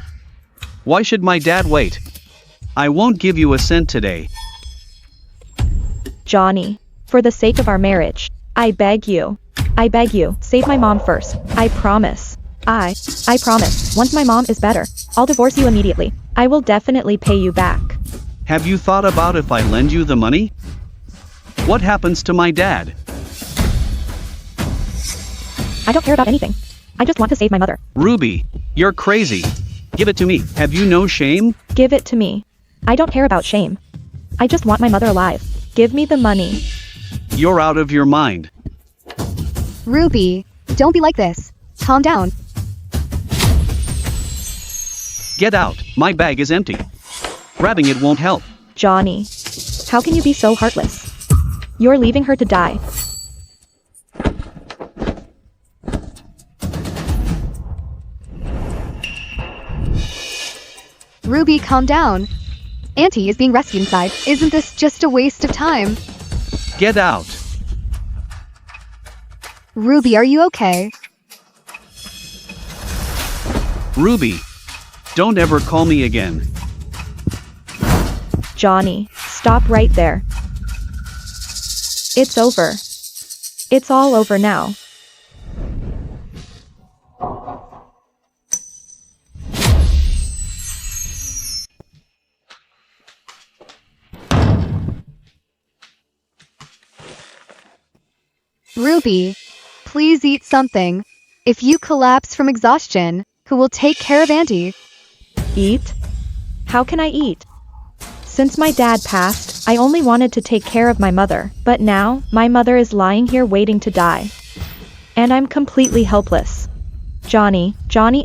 Why should my dad wait? I won't give you a cent today. Johnny, for the sake of our marriage, I beg you, save my mom first. I promise. I promise, once my mom is better, I'll divorce you immediately. I will definitely pay you back. Have you thought about if I lend you the money? What happens to my dad? I don't care about anything. I just want to save my mother. Ruby, you're crazy. Give it to me. Have you no shame? Give it to me. I don't care about shame. I just want my mother alive. Give me the money. You're out of your mind. Ruby, don't be like this. Calm down. Get out. My bag is empty. Grabbing it won't help. Johnny, how can you be so heartless? You're leaving her to die. Ruby, calm down. Auntie is being rescued inside. Isn't this just a waste of time? Get out. Ruby, are you okay? Ruby, don't ever call me again. Johnny, stop right there. It's over. It's all over now. Ruby, please eat something. If you collapse from exhaustion, who will take care of Auntie? Eat? How can I eat? Since my dad passed, I only wanted to take care of my mother, but now, my mother is lying here waiting to die. And I'm completely helpless. Johnny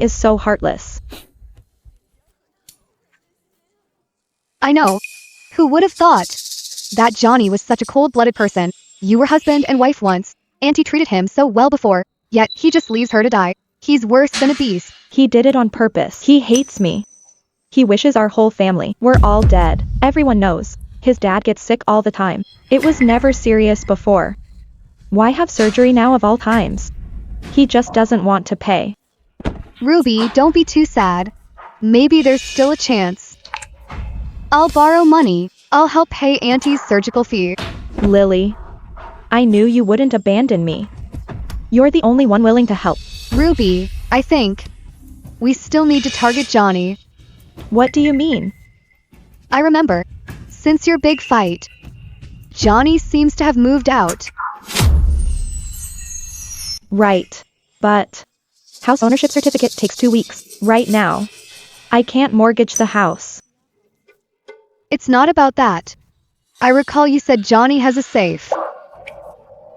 is so heartless. I know. Who would have thought? That Johnny was such a cold-blooded person. You were husband and wife once. Auntie treated him so well before, yet he just leaves her to die. He's worse than a beast. He did it on purpose. He hates me. He wishes our whole family were all dead. Everyone knows. His dad gets sick all the time. It was never serious before. Why have surgery now of all times? He just doesn't want to pay. Ruby, don't be too sad. Maybe there's still a chance. I'll borrow money. I'll help pay Auntie's surgical fee. Lily. I knew you wouldn't abandon me. You're the only one willing to help. Ruby, I think we still need to target Johnny. What do you mean? I remember. Since your big fight, Johnny seems to have moved out. Right. But house ownership certificate takes 2 weeks. Right now. I can't mortgage the house. It's not about that. I recall you said Johnny has a safe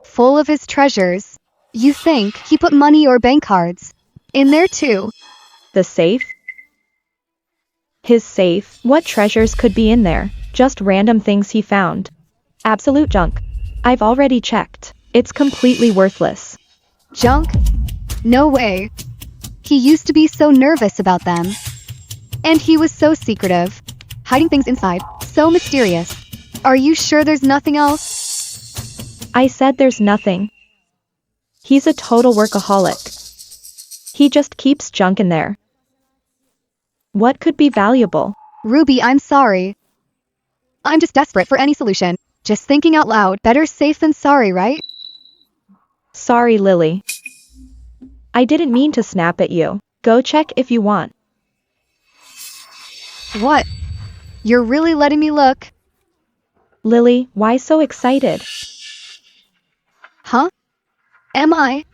full of his treasures. You think he put money or bank cards in there too? The safe? His safe? What treasures could be in there? Just random things he found. Absolute junk. I've already checked. It's completely worthless. Junk? No way. He used to be so nervous about them. And he was so secretive. Hiding things inside. So mysterious. Are you sure there's nothing else? I said there's nothing. He's a total workaholic. He just keeps junk in there. What could be valuable? Ruby, I'm sorry. I'm just desperate for any solution. Just thinking out loud. Better safe than sorry, right? Sorry, Lily. I didn't mean to snap at you. Go check if you want. What? You're really letting me look? Lily, why so excited? Huh? Am I?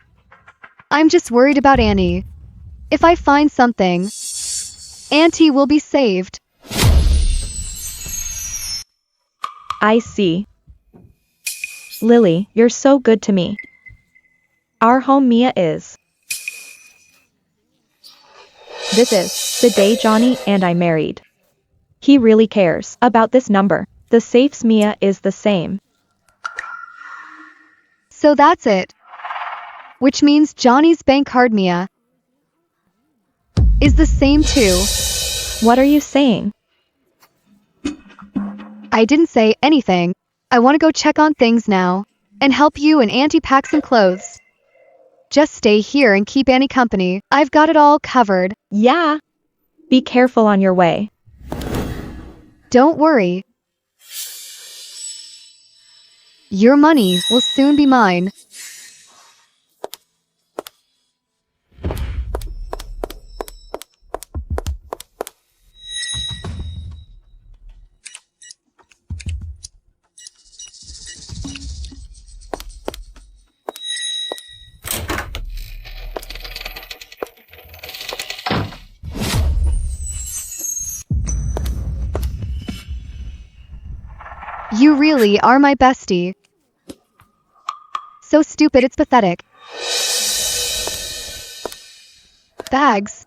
I'm just worried about Annie. If I find something, Auntie will be saved. I see. Lily, you're so good to me. Our home Mia is. This is the day Johnny and I married. He really cares about this number. The safe's Mia is the same. So that's it. Which means Johnny's bank card Mia is the same too. What are you saying? I didn't say anything. I want to go check on things now and help you and Auntie pack some clothes. Just stay here and keep Annie company. I've got it all covered. Yeah. Be careful on your way. Don't worry. Your money will soon be mine. You really are my bestie. So stupid it's pathetic. Bags.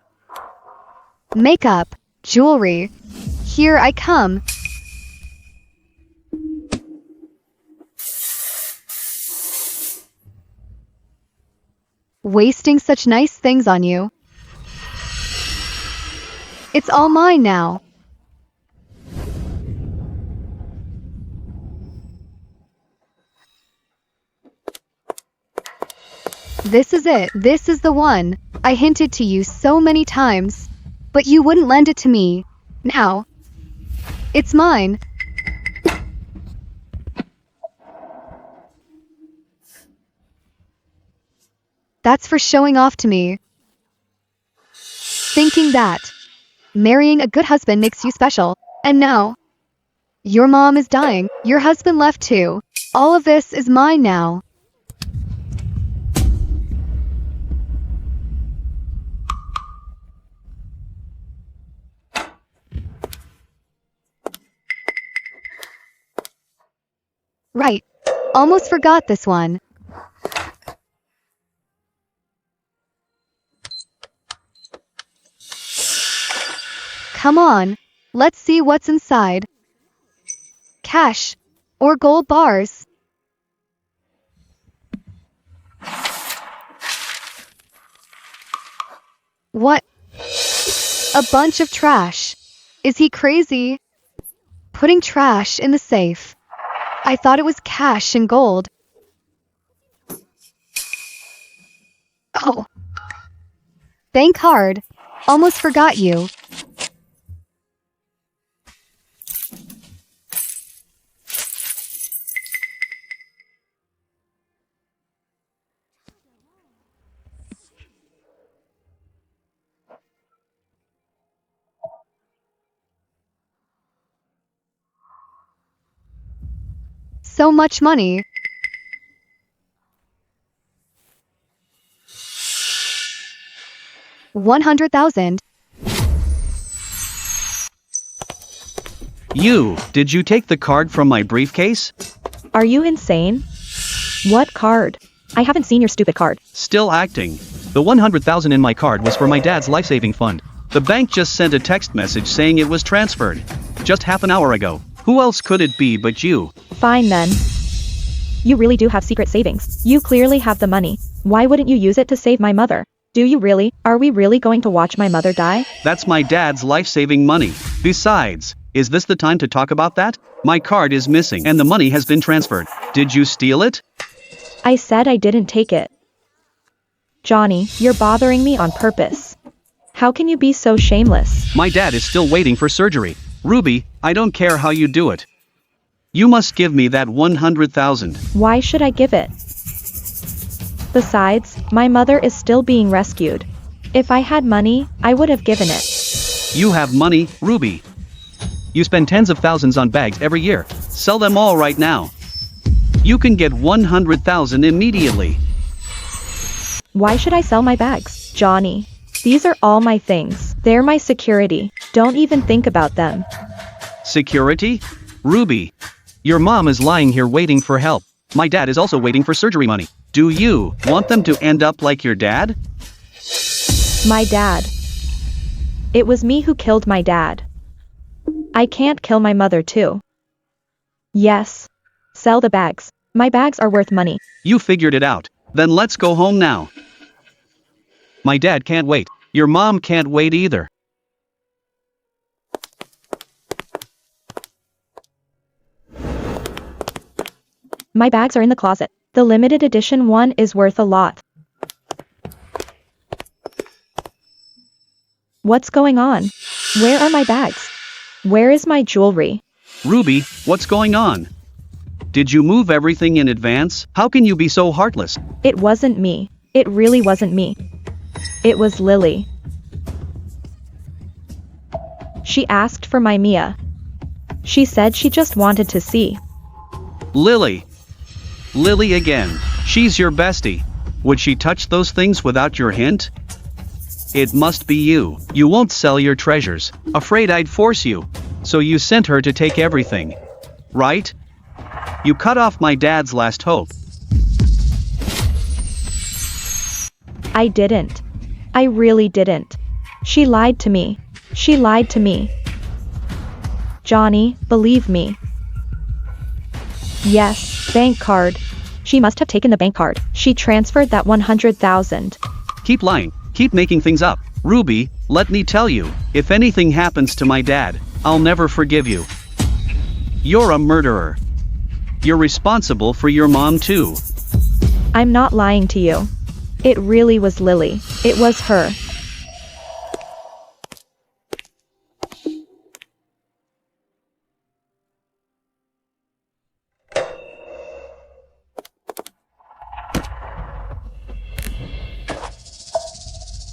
Makeup. Jewelry. Here I come. Wasting such nice things on you. It's all mine now. This is it. This is the one. I hinted to you so many times, but you wouldn't lend it to me. Now, it's mine. That's for showing off to me. Thinking that marrying a good husband makes you special. And now, your mom is dying. Your husband left too. All of this is mine now. Right. Almost forgot this one. Come on. Let's see what's inside. Cash. Or gold bars. What? A bunch of trash. Is he crazy? Putting trash in the safe. I thought it was cash and gold. Oh. Bank card. Almost forgot you. So much money. $100,000. Did you take the card from my briefcase? Are you insane? What card? I haven't seen your stupid card. Still acting. The $100,000 in my card was for my dad's life-saving fund. The bank just sent a text message saying it was transferred. Just half an hour ago. Who else could it be but you? Fine then. You really do have secret savings. You clearly have the money. Why wouldn't you use it to save my mother? Do you really? Are we really going to watch my mother die? That's my dad's life-saving money. Besides, is this the time to talk about that? My card is missing and the money has been transferred. Did you steal it? I said I didn't take it. Johnny, you're bothering me on purpose. How can you be so shameless? My dad is still waiting for surgery. Ruby, I don't care how you do it. You must give me that $100,000. Why should I give it? Besides, my mother is still being rescued. If I had money, I would have given it. You have money, Ruby. You spend tens of thousands on bags every year. Sell them all right now. You can get $100,000 immediately. Why should I sell my bags, Johnny? These are all my things. They're my security. Don't even think about them. Security? Ruby. Your mom is lying here waiting for help. My dad is also waiting for surgery money. Do you want them to end up like your dad? My dad. It was me who killed my dad. I can't kill my mother too. Yes. Sell the bags. My bags are worth money. You figured it out. Then let's go home now. My dad can't wait. Your mom can't wait either. My bags are in the closet. The limited edition one is worth a lot. What's going on? Where are my bags? Where is my jewelry? Ruby, what's going on? Did you move everything in advance? How can you be so heartless? It wasn't me. It really wasn't me. It was Lily. She asked for my Mia. She said she just wanted to see. Lily. Lily again. She's your bestie. Would she touch those things without your hint? It must be you. You won't sell your treasures. Afraid I'd force you. So you sent her to take everything. Right? You cut off my dad's last hope. I didn't. I really didn't. She lied to me. She lied to me. Johnny, believe me. Yes, bank card. She must have taken the bank card. She transferred that 100,000. Keep lying. Keep making things up. Ruby, let me tell you, if anything happens to my dad, I'll never forgive you. You're a murderer. You're responsible for your mom too. I'm not lying to you. It really was Lily. It was her.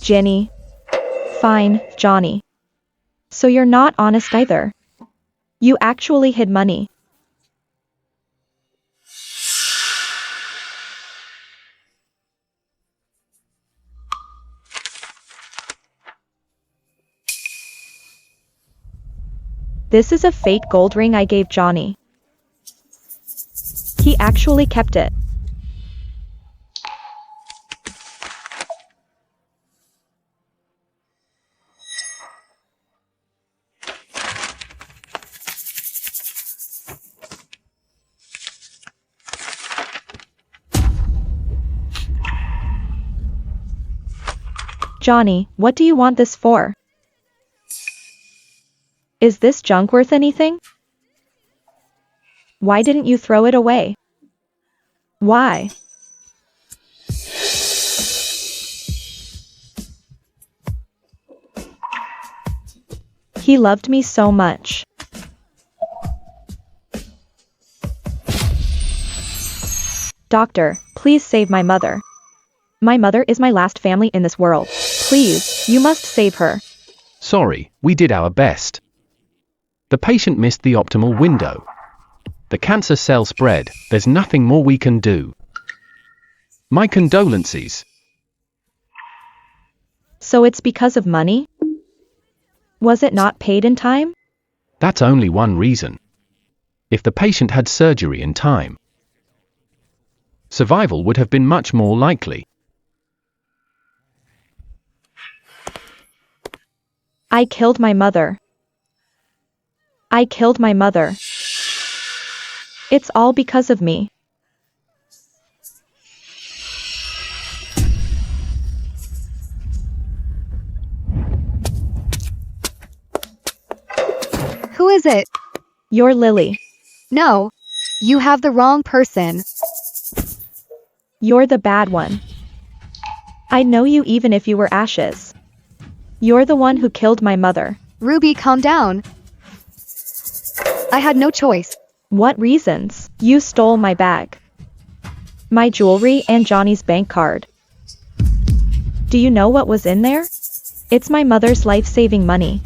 Jenny. Fine, Johnny. So you're not honest either. You actually hid money. This is a fake gold ring I gave Johnny. He actually kept it. Johnny, what do you want this for? Is this junk worth anything? Why didn't you throw it away? Why? He loved me so much. Doctor, please save my mother. My mother is my last family in this world. Please, you must save her. Sorry, we did our best. The patient missed the optimal window. The cancer cell spread, there's nothing more we can do. My condolences. So it's because of money? Was it not paid in time? That's only one reason. If the patient had surgery in time, survival would have been much more likely. I killed my mother. I killed my mother. It's all because of me. Who is it? You're Lily. No. You have the wrong person. You're the bad one. I'd know you even if you were ashes. You're the one who killed my mother. Ruby, calm down. I had no choice. What reasons? You stole my bag, my jewelry, and Johnny's bank card. Do you know what was in there? It's my mother's life-saving money.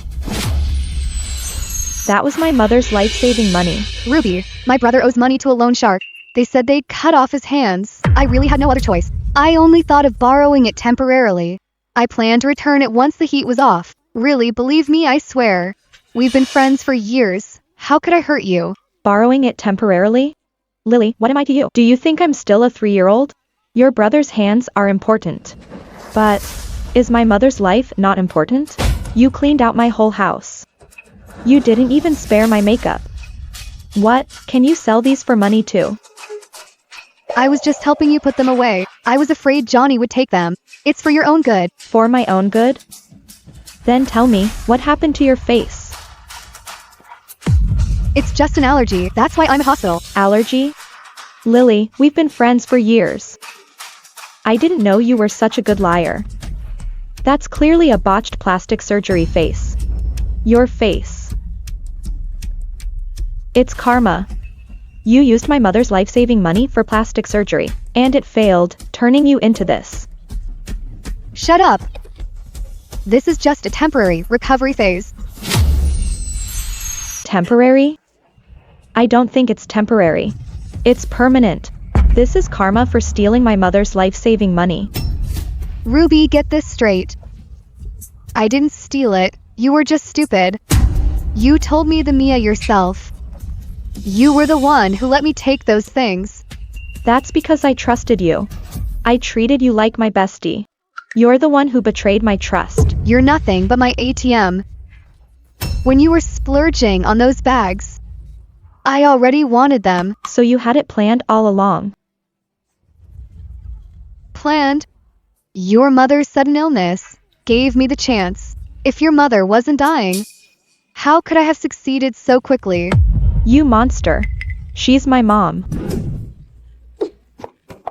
That was my mother's life-saving money. Ruby, my brother owes money to a loan shark. They said they'd cut off his hands. I really had no other choice. I only thought of borrowing it temporarily. I planned to return it once the heat was off. Really, believe me, I swear. We've been friends for years. How could I hurt you? Borrowing it temporarily? Lily, what am I to you? Do you think I'm still a 3-year-old? Your brother's hands are important. But, is my mother's life not important? You cleaned out my whole house. You didn't even spare my makeup. What, can you sell these for money too? I was just helping you put them away. I was afraid Johnny would take them. It's for your own good. For my own good? Then tell me, what happened to your face? It's just an allergy. That's why I'm in hospital. Allergy? Lily, we've been friends for years. I didn't know you were such a good liar. That's clearly a botched plastic surgery face. Your face. It's karma. You used my mother's life-saving money for plastic surgery, and it failed, turning you into this. Shut up. This is just a temporary recovery phase. Temporary? I don't think it's temporary. It's permanent. This is karma for stealing my mother's life-saving money. Ruby, get this straight. I didn't steal it. You were just stupid. You told me the Mia yourself. You were the one who let me take those things. That's because I trusted you. I treated you like my bestie. You're the one who betrayed my trust. You're nothing but my ATM. When you were splurging on those bags, I already wanted them. So you had it planned all along. Planned? Your mother's sudden illness gave me the chance. If your mother wasn't dying, how could I have succeeded so quickly? You monster. She's my mom.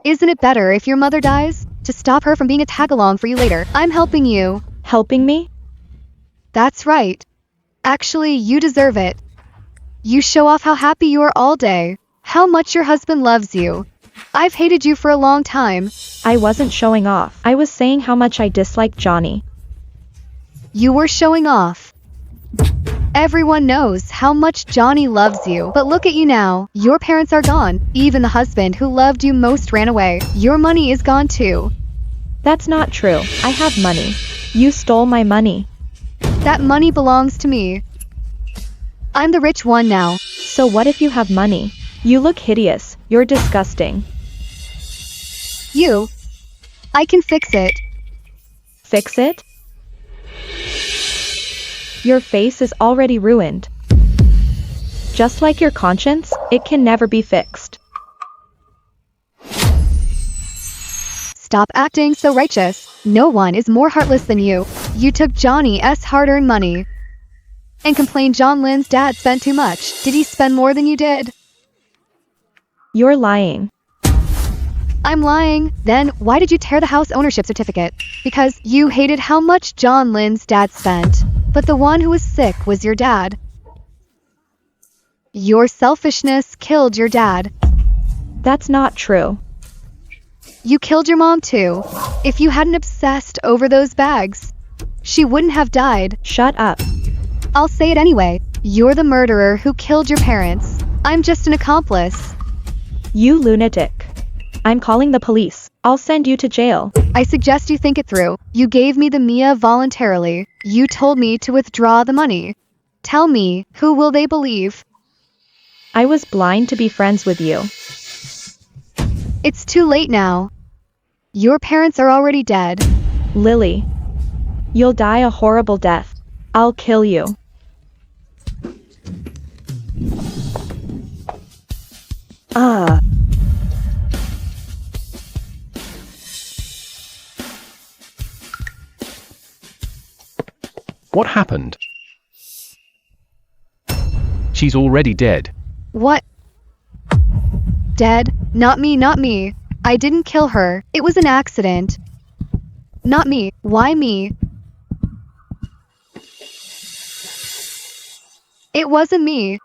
Isn't it better if your mother dies? To stop her from being a tag-along for you later. I'm helping you. Helping me? That's right. Actually, you deserve it. You show off how happy you are all day, how much your husband loves you. I've hated you for a long time. I wasn't showing off. I was saying how much I disliked Johnny. You were showing off. Everyone knows how much Johnny loves you, but look at you now. Your parents are gone. Even the husband who loved you most ran away. Your money is gone too. That's not true. I have money. You stole my money. That money belongs to me. I'm the rich one now. So what if you have money? You look hideous. You're disgusting. I can fix it. Fix it? Your face is already ruined. Just like your conscience, it can never be fixed. Stop acting so righteous. No one is more heartless than you. You took Johnny's hard-earned money. and complained John Lynn's dad spent too much. Did he spend more than you did? You're lying. I'm lying. Then why did you tear the house ownership certificate? Because you hated how much John Lynn's dad spent. But the one who was sick was your dad. Your selfishness killed your dad. That's not true. You killed your mom too. If you hadn't obsessed over those bags, she wouldn't have died. Shut up. I'll say it anyway. You're the murderer who killed your parents. I'm just an accomplice. You lunatic. I'm calling the police. I'll send you to jail. I suggest you think it through. You gave me the Mia voluntarily. You told me to withdraw the money. Tell me, who will they believe? I was blind to be friends with you. It's too late now. Your parents are already dead. Lily. You'll die a horrible death. I'll kill you. Ah. What happened? She's already dead. What? Dead? Not me, not me. I didn't kill her. It was an accident. Not me. Why me? It wasn't me.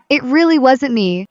It really wasn't me.